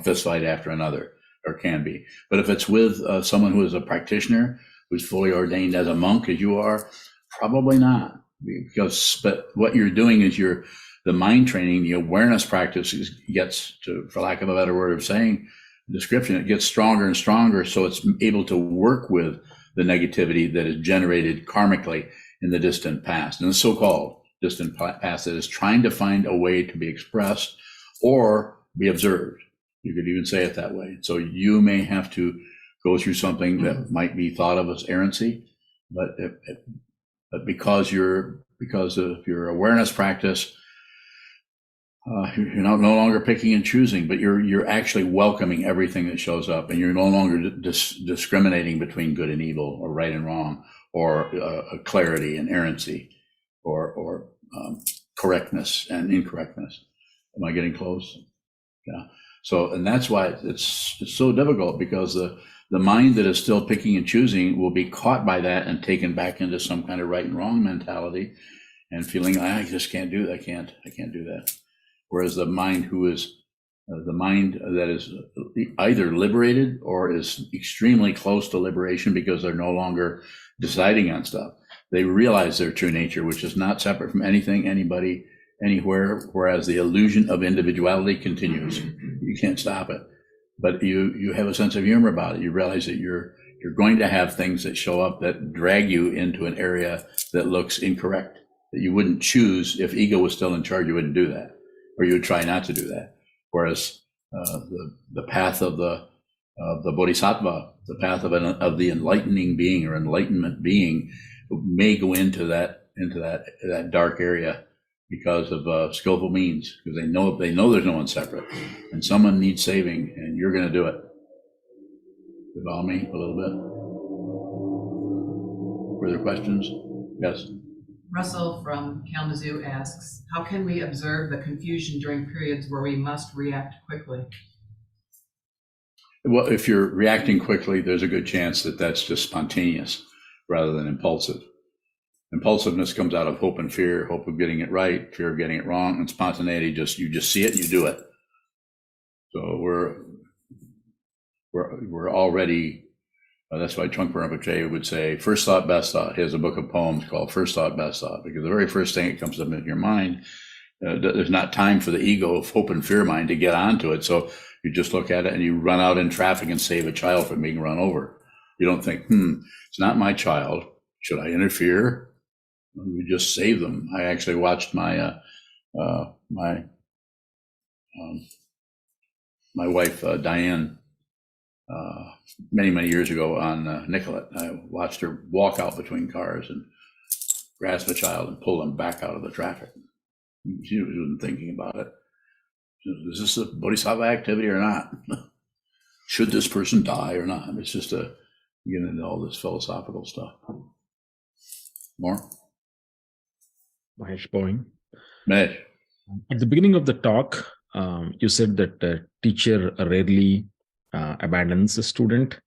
fist fight after another, or can be. But if it's with someone who is a practitioner, who's fully ordained as a monk, as you are, probably not. But what you're doing is the mind training, the awareness practice gets to, for lack of a better word of saying, description, it gets stronger and stronger, so it's able to work with the negativity that is generated karmically in the distant past, and the so-called distant past that is trying to find a way to be expressed or be observed. You could even say it that way. So you may have to go through something that might be thought of as errancy, but because of your awareness practice, you're no longer picking and choosing, but you're actually welcoming everything that shows up, and you're no longer discriminating between good and evil, or right and wrong, or clarity and errancy, or correctness and incorrectness. Am I getting close? Yeah. So, and that's why it's so difficult, because the mind that is still picking and choosing will be caught by that and taken back into some kind of right and wrong mentality, and feeling I just can't do that. I can't do that. Whereas the mind the mind that is either liberated or is extremely close to liberation because they're no longer deciding on stuff. They realize their true nature, which is not separate from anything, anybody, anywhere, whereas the illusion of individuality continues. You can't stop it. But you have a sense of humor about it. You realize that you're going to have things that show up that drag you into an area that looks incorrect, that you wouldn't choose. If ego was still in charge, you wouldn't do that, or you would try not to do that. Whereas the path of the bodhisattva, the path of the enlightening being or enlightenment being, may go into that dark area because of skillful means, because they know there's no one separate, and someone needs saving, and you're going to do it. You follow me a little bit? Further questions? Yes. Russell from Kalamazoo asks, how can we observe the confusion during periods where we must react quickly? Well, if you're reacting quickly, there's a good chance that that's just spontaneous rather than impulsive. Impulsiveness comes out of hope and fear, hope of getting it right, fear of getting it wrong, and spontaneity, you just see it and you do it. So we're already, that's why Trungpa Rinpoche would say, first thought, best thought. He has a book of poems called First Thought, Best Thought, because the very first thing that comes up in your mind, there's not time for the ego of hope and fear mind to get onto it. So you just look at it and you run out in traffic and save a child from being run over. You don't think, it's not my child. Should I interfere? You just save them. I actually watched my my wife, Diane, many years ago on Nicollet. I watched her walk out between cars and grasp a child and pull them back out of the traffic. She wasn't thinking about it. Is this a bodhisattva activity or not? Should this person die or not? It's just get into all this philosophical stuff. More? Mahesh bowing. Mahesh. At the beginning of the talk, you said that the teacher rarely abandons a student.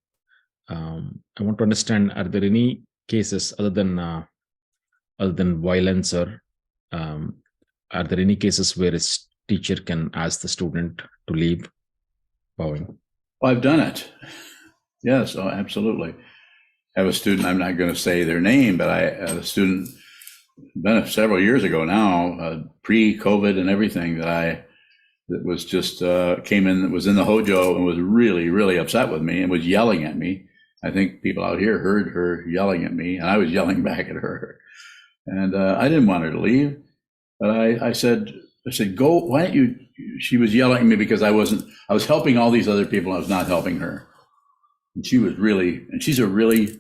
I want to understand, are there any cases other than violence, or are there any cases where a teacher can ask the student to leave? Bowing. Well, I've done it. Yes, oh, absolutely. I have a student, I'm not going to say their name, but I had a student, been several years ago now, pre-COVID and everything, that was just came in, that was in the hojo and was really upset with me and was yelling at me. I think people out here heard her yelling at me, and I was yelling back at her. And I didn't want her to leave, but I said, go, why don't you, she was yelling at me because I was helping all these other people, and I was not helping her. And she's a really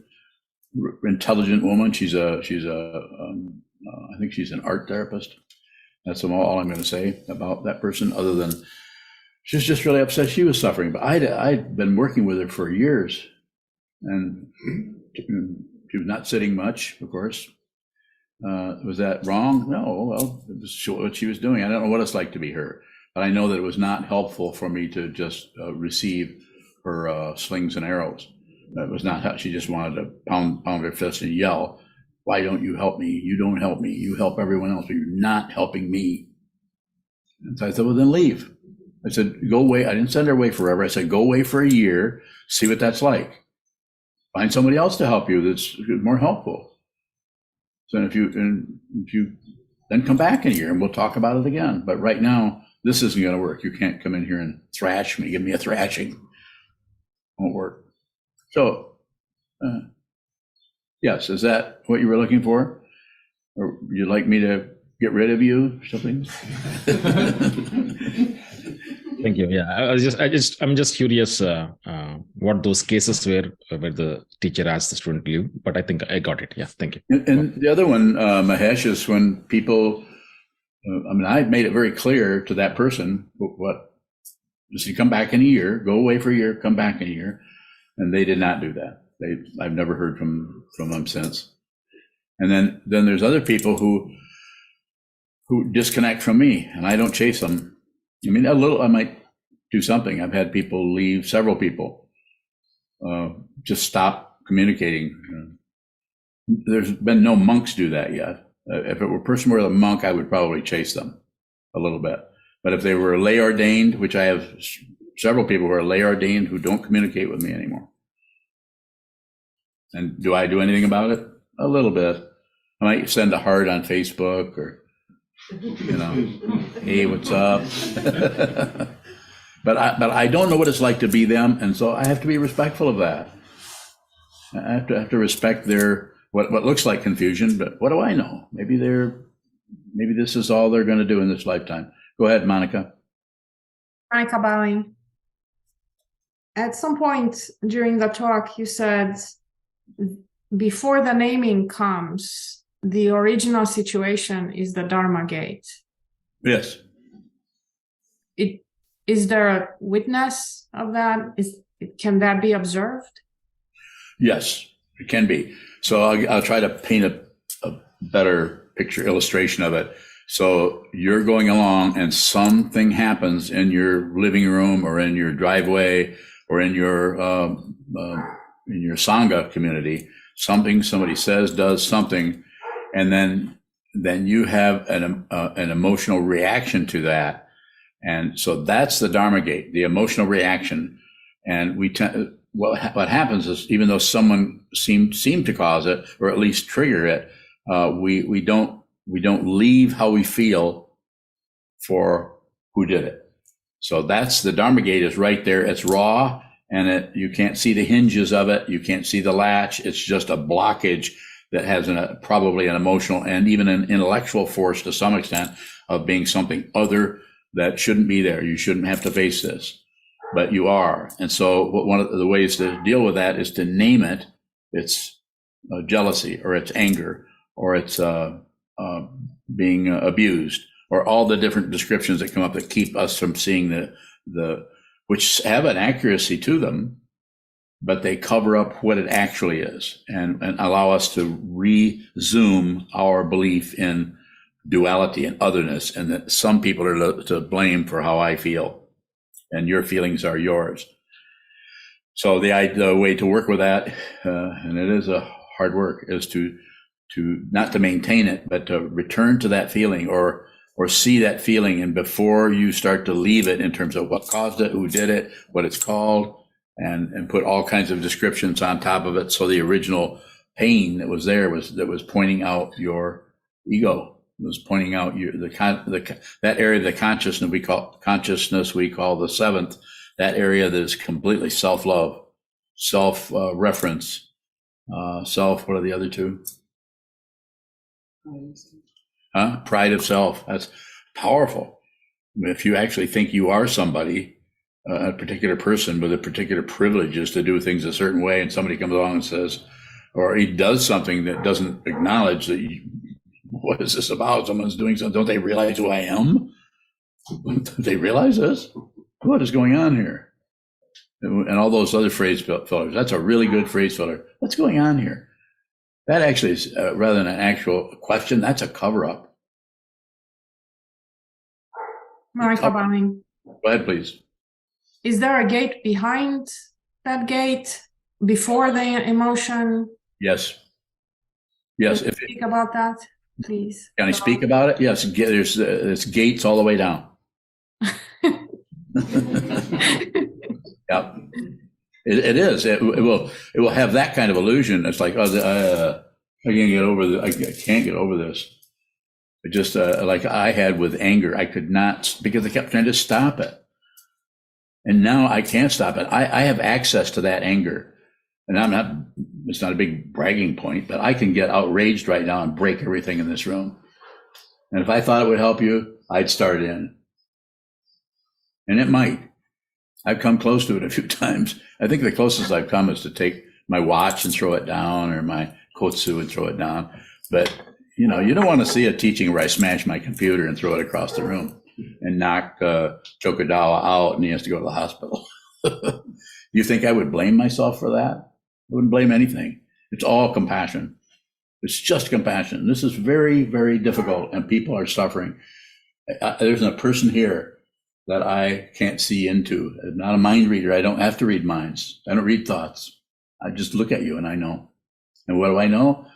intelligent woman. I think she's an art therapist. That's all I'm going to say about that person, other than she's just really upset she was suffering. But I'd been working with her for years, and she was not sitting much, of course. Was that wrong? No, well, it was what she was doing. I don't know what it's like to be her, but I know that it was not helpful for me to just receive her slings and arrows. That was not how she just wanted to pound her fist and yell, "Why don't you help me? You don't help me. You help everyone else, but you're not helping me." And so I said, well, then leave. I said, go away. I didn't send her away forever. I said, go away for a year, see what that's like. Find somebody else to help you that's more helpful. So if you then come back in a year and we'll talk about it again. But right now, this isn't going to work. You can't come in here and thrash me, give me a thrashing. Won't work. So, yes, is that what you were looking for? Or would you like me to get rid of you or something? Thank you. Yeah, I'm just curious what those cases were where the teacher asked the student to leave, but I think I got it. Yeah, thank you. And the other one, Mahesh, is when people, I made it very clear to that person what, just you come back in a year, go away for a year, come back in a year, and they did not do that. I've never heard from them since. And then there's other people who disconnect from me, and I don't chase them. I mean, I might do something. I've had people leave, several people, just stop communicating. There's been no monks do that yet. If it were a person who were a monk, I would probably chase them a little bit. But if they were lay ordained, which I have several people who are lay ordained who don't communicate with me anymore. And do I do anything about it? A little bit. I might send a heart on Facebook, or hey, what's up? But I don't know what it's like to be them, and so I have to be respectful of that. I have to respect their what looks like confusion, but what do I know? Maybe this is all they're going to do in this lifetime. Go ahead, Monica. Monica bowing. At some point during the talk, you said before the naming comes, the original situation is the Dharma gate. Yes. Is there a witness of that? Can that be observed? Yes, it can be. So I'll try to paint a better picture, illustration of it. So you're going along and something happens in your living room or in your driveway or in your Sangha community. Somebody says, does something, and then you have an emotional reaction to that. And so that's the Dharma gate, the emotional reaction. And what happens is, even though someone seemed to cause it, or at least trigger it, we don't leave how we feel for who did it. So that's the Dharma gate is right there. It's raw, and you can't see the hinges of it. You can't see the latch. It's just a blockage that has probably an emotional and even an intellectual force to some extent of being something other that shouldn't be there. You shouldn't have to face this, but you are. And so one of the ways to deal with that is to name it. It's jealousy, or it's anger, or it's being abused, or all the different descriptions that come up that keep us from seeing the which have an accuracy to them, but they cover up what it actually is and allow us to resume our belief in duality and otherness, and that some people are to blame for how I feel, and your feelings are yours. So the way to work with that, and it is a hard work, is to not to maintain it, but to return to that feeling, or see that feeling, and before you start to leave it in terms of what caused it, who did it, what it's called, and put all kinds of descriptions on top of it. So the original pain that was there was pointing out your ego, was pointing out that area of the consciousness we call the seventh, that area that is completely self-love, self-reference, what are the other two? Pride of self. That's powerful. If you actually think you are somebody, a particular person with a particular privileges to do things a certain way, and somebody comes along and says, or he does something that doesn't acknowledge that, what is this about? Someone's doing something. Don't they realize who I am? Do they realize this? What is going on here? And all those other phrase fillers. That's a really good phrase filler. What's going on here? That actually is, rather than an actual question, that's a cover-up. Monica Bowing. Go ahead, please. Is there a gate behind that gate, before the emotion? Yes. Yes. Can you speak about that, please? Can I speak about it? Yes. There's gates all the way down. Yep. It is. It will have that kind of illusion. It's like, I can't get over this. I can't get over this. It just like I had with anger, I could not, because I kept trying to stop it. And now I can't stop it. I have access to that anger. And it's not a big bragging point, but I can get outraged right now and break everything in this room. And if I thought it would help you, I'd start in. And it might. I've come close to it a few times. I think the closest I've come is to take my watch and throw it down, or my kotsu and throw it down. But, you don't want to see a teaching where I smash my computer and throw it across the room and knock Chokodawa out and he has to go to the hospital. You think I would blame myself for that? I wouldn't blame anything. It's all compassion. It's just compassion. This is very, very difficult, and people are suffering. There's a person here that I can't see into. I'm not a mind reader. I don't have to read minds. I don't read thoughts. I just look at you and I know. And what do I know?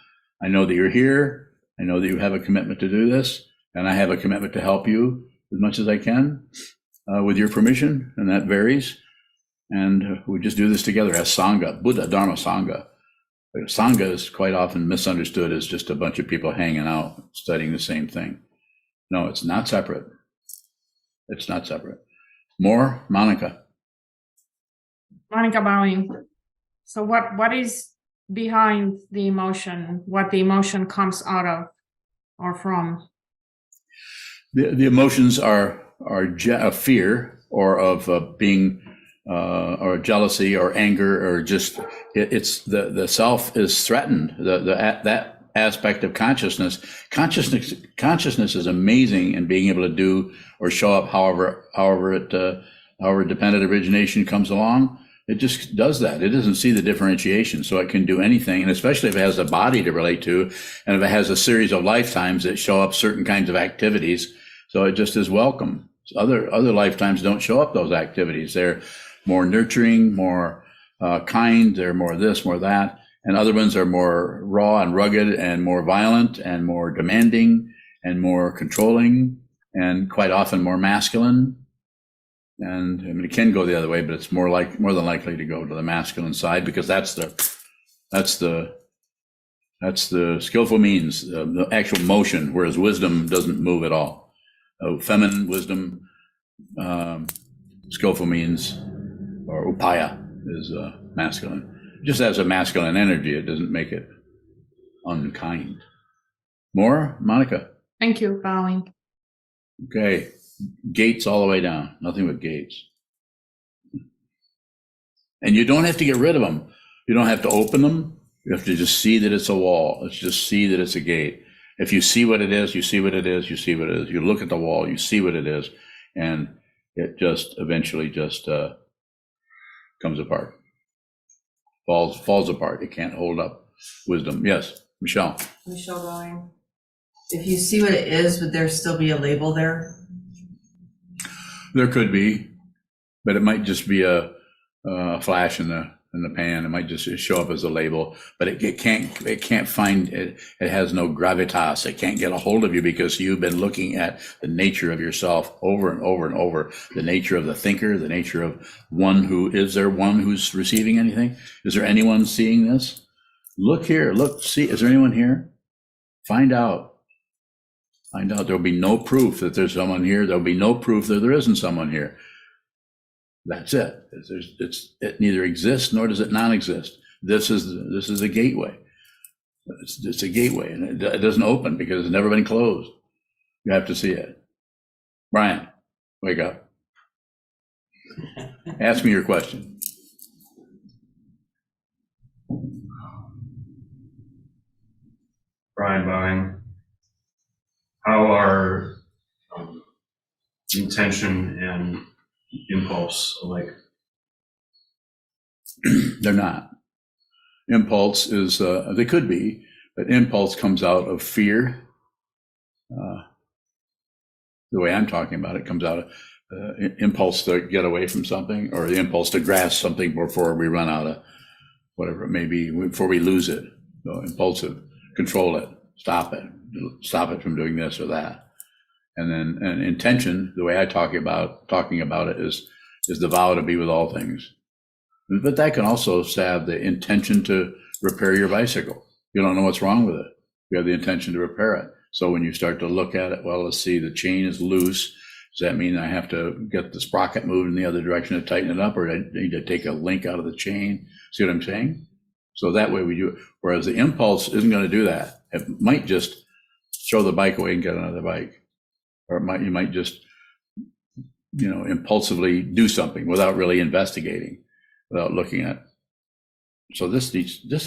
I know that you're here. I know that you have a commitment to do this, and I have a commitment to help you as much as I can, with your permission, and that varies. And we just do this together as Sangha, Buddha, Dharma, Sangha. Sangha is quite often misunderstood as just a bunch of people hanging out, studying the same thing. No, it's not separate. It's not separate. More, Monica. Monica Bowing. So what is behind the emotion? What the emotion comes out of or from? The emotions are of fear, or of being, or jealousy, or anger, or just it's the self is threatened. That aspect of consciousness is amazing in being able to do or show up however dependent origination comes along. It just does that. It doesn't see the differentiation, so it can do anything. And especially if it has a body to relate to, and if it has a series of lifetimes that show up certain kinds of activities, so it just is welcome. Other lifetimes don't show up those activities. They're more nurturing, more kind. They're more this, more that. And other ones are more raw and rugged and more violent and more demanding and more controlling and quite often more masculine. And I mean, it can go the other way, but it's more than likely to go to the masculine side, because that's the skillful means, the actual motion, whereas wisdom doesn't move at all. Feminine wisdom, skillful means, or upaya, is masculine. Just as a masculine energy, it doesn't make it unkind. More, Monica? Thank you, Bowing. Okay. gates all the way down, nothing but gates. And you don't have to get rid of them. You don't have to open them. You have to just see that it's a wall. Let's just see that it's a gate. If you see what it is, you see what it is, you see what it is. You look at the wall, you see what it is, and it just eventually just comes apart. Falls apart. It can't hold up wisdom. Yes, Michelle. Michelle Rowing. If you see what it is, would there still be a label there? There could be, but it might just be a flash in the pan. It might just show up as a label, but it can't find it. It has no gravitas. It can't get a hold of you because you've been looking at the nature of yourself over and over and over. The nature of the thinker, the nature of one who is there. One who's receiving anything. Is there anyone seeing this? Look here. Look. See. Is there anyone here? Find out. Find out. There'll be no proof that there's someone here. There'll be no proof that there isn't someone here. That's it. It neither exists nor does it non-exist. This is a gateway. It's a gateway, and it doesn't open because it's never been closed. You have to see it. Brian, wake up. Ask me your question. Brian Bowing, how are intention and impulse alike? They're not. Impulse is, they could be, but impulse comes out of fear. The way I'm talking about it comes out of impulse to get away from something, or the impulse to grasp something before we run out of whatever it may be, before we lose it. So impulsive, control it, stop it from doing this or that. And then an intention, the way I talking about it is the vow to be with all things. But that can also have the intention to repair your bicycle. You don't know what's wrong with it. You have the intention to repair it. So when you start to look at it, well, let's see, the chain is loose. Does that mean I have to get the sprocket moved in the other direction to tighten it up, or I need to take a link out of the chain? See what I'm saying? So that way we do it. Whereas the impulse isn't going to do that. It might just throw the bike away and get another bike. Or you might just, impulsively do something without really investigating, without looking at. So this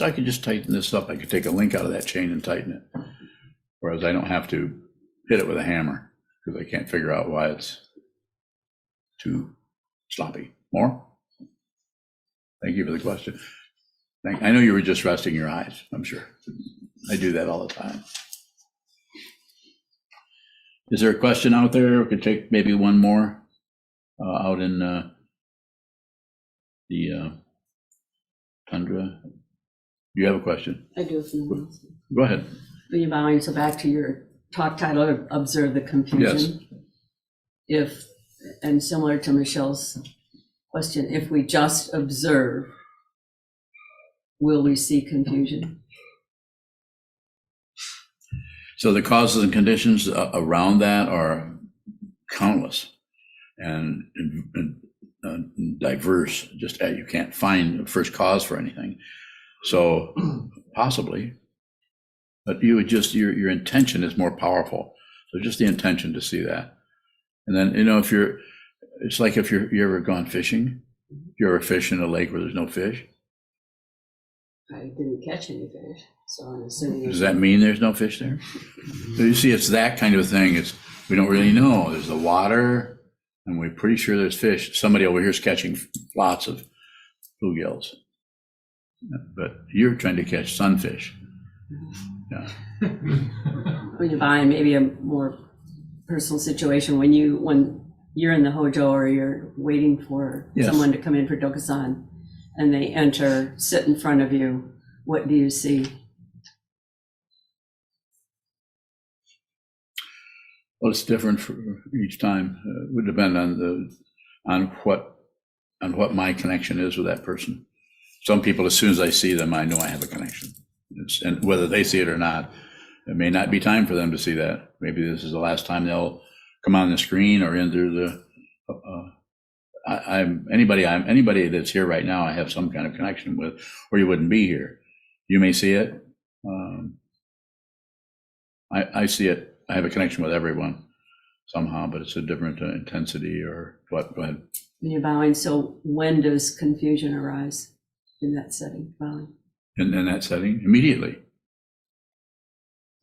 I could just tighten this up. I could take a link out of that chain and tighten it. Whereas I don't have to hit it with a hammer because I can't figure out why it's too sloppy. More? Thank you for the question. I know you were just resting your eyes, I'm sure. I do that all the time. Is there a question out there? We could take maybe one more out in the tundra. Do you have a question? I do. Go ahead. So back to your talk title of Observe the Confusion. Yes. And similar to Michelle's question, if we just observe, will we see confusion? So the causes and conditions around that are countless and diverse. Just you can't find a first cause for anything. So possibly, but you would just your intention is more powerful. So just the intention to see that, and then it's like if you ever gone fishing. You ever fish in a lake where there's no fish? I didn't catch any fish, so I'm assuming. Does that mean there's no fish there? So you see, it's that kind of thing. We don't really know. There's the water, and we're pretty sure there's fish. Somebody over here is catching lots of bluegills, but you're trying to catch sunfish. Yeah. When you're buying maybe a more personal situation, when you're in the hojo or you're waiting for someone to come in for Dokusan, and they enter, sit in front of you, what do you see? Well, it's different for each time. It would depend on what my connection is with that person. Some people, as soon as I see them, I know I have a connection. And whether they see it or not, it may not be time for them to see that. Maybe this is the last time they'll come on the screen or enter the. Anybody that's here right now, I have some kind of connection with, or you wouldn't be here. You may see it. I see it. I have a connection with everyone. somehow, but it's a different intensity or what. Go ahead. You're bowing. So when does confusion arise in that setting? Bowing. In that setting, immediately.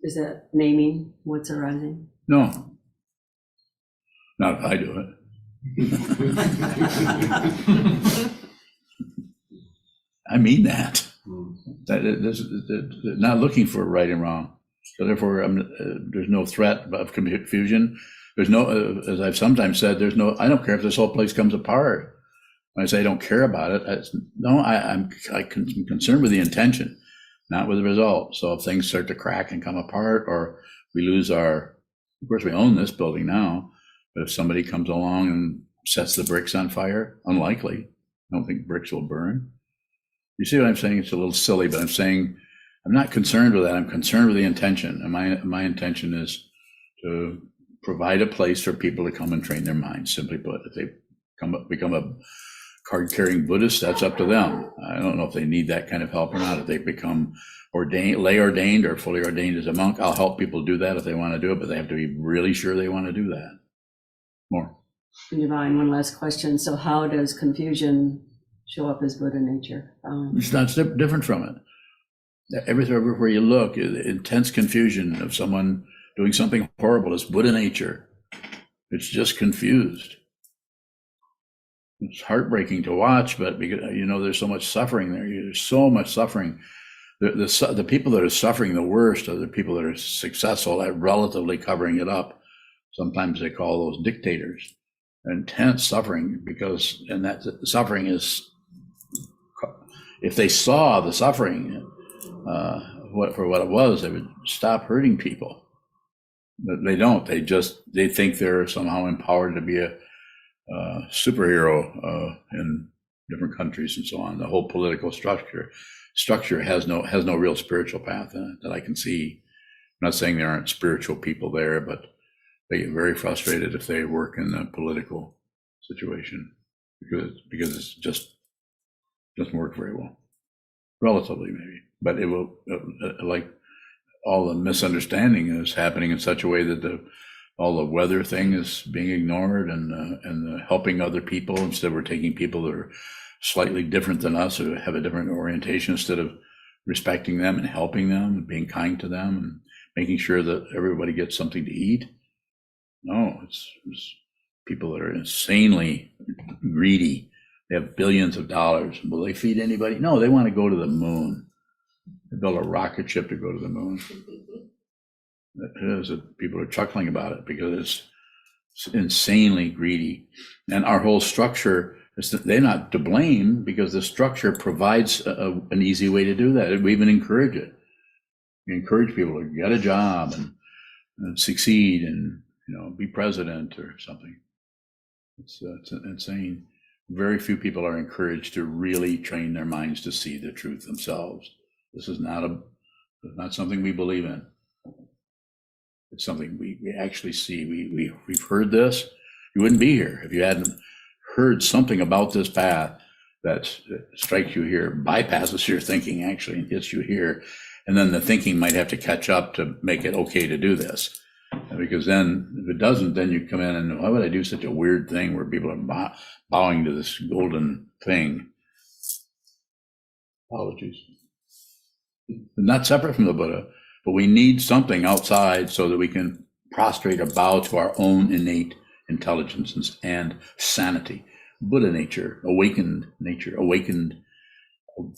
Is that naming what's arising? No. Not if I do it. I mean that. Not looking for right and wrong. So therefore, there's no threat of confusion. There's no, as I've sometimes said, there's no, I don't care if this whole place comes apart. When I say I don't care about it, I'm concerned with the intention, not with the result. So if things start to crack and come apart, or we lose of course we own this building now, but if somebody comes along and sets the bricks on fire, unlikely. I don't think bricks will burn. You see what I'm saying? It's a little silly, but I'm saying I'm not concerned with that. I'm concerned with the intention. And my intention is to provide a place for people to come and train their minds. Simply put, if they become a card-carrying Buddhist, that's up to them. I don't know if they need that kind of help or not. If they become lay ordained or fully ordained as a monk, I'll help people do that if they want to do it, but they have to be really sure they want to do that. More. Divine, one last question. So how does confusion show up as Buddha nature? It's not different from it. Everywhere you look, intense confusion of someone doing something horrible is Buddha nature. It's just confused. It's heartbreaking to watch, but because, there's so much suffering there. There's so much suffering. The people that are suffering the worst are the people that are successful at relatively covering it up. Sometimes they call those dictators. Intense suffering, and that suffering is, if they saw the suffering for what it was, they would stop hurting people. But they don't. They think they're somehow empowered to be a superhero in different countries and so on. The whole political structure has no real spiritual path that I can see. I'm not saying there aren't spiritual people there, but they get very frustrated if they work in a political situation because it's just doesn't work very well, relatively maybe. But it will, like all the misunderstanding is happening in such a way that all the weather thing is being ignored, and the helping other people. Instead, we're taking people that are slightly different than us, who have a different orientation, instead of respecting them and helping them and being kind to them and making sure that everybody gets something to eat. No, it's people that are insanely greedy. They have billions of dollars. Will they feed anybody? No, they want to go to the moon. They build a rocket ship to go to the moon. It is that people are chuckling about it because it's insanely greedy. And our whole structure, they're not to blame because the structure provides an easy way to do that. We even encourage it. We encourage people to get a job and succeed and be president or something. It's insane. Very few people are encouraged to really train their minds to see the truth themselves. This is not something we believe in. It's something we actually see. We've heard this. You wouldn't be here if you hadn't heard something about this path that strikes you here, bypasses your thinking actually, and gets you here. And then the thinking might have to catch up to make it okay to do this. Because then, if it doesn't, then you come in and why would I do such a weird thing where people are bowing to this golden thing? Apologies. Not separate from the Buddha, but we need something outside so that we can prostrate or bow to our own innate intelligence and sanity. Buddha nature, awakened nature, awakened.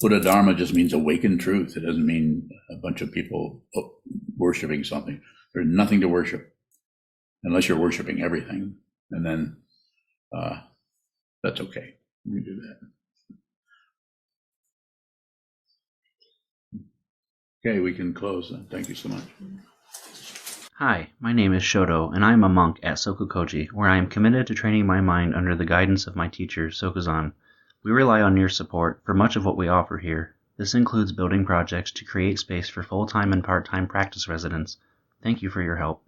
Buddha Dharma just means awakened truth. It doesn't mean a bunch of people worshiping something. There's nothing to worship unless you're worshiping everything. And then that's okay. We do that. Okay, we can close then. Thank you so much. Hi, my name is Shoto, and I am a monk at SokukoJi, where I am committed to training my mind under the guidance of my teacher, Sokuzan. We rely on your support for much of what we offer here. This includes building projects to create space for full-time and part-time practice residents. Thank you for your help.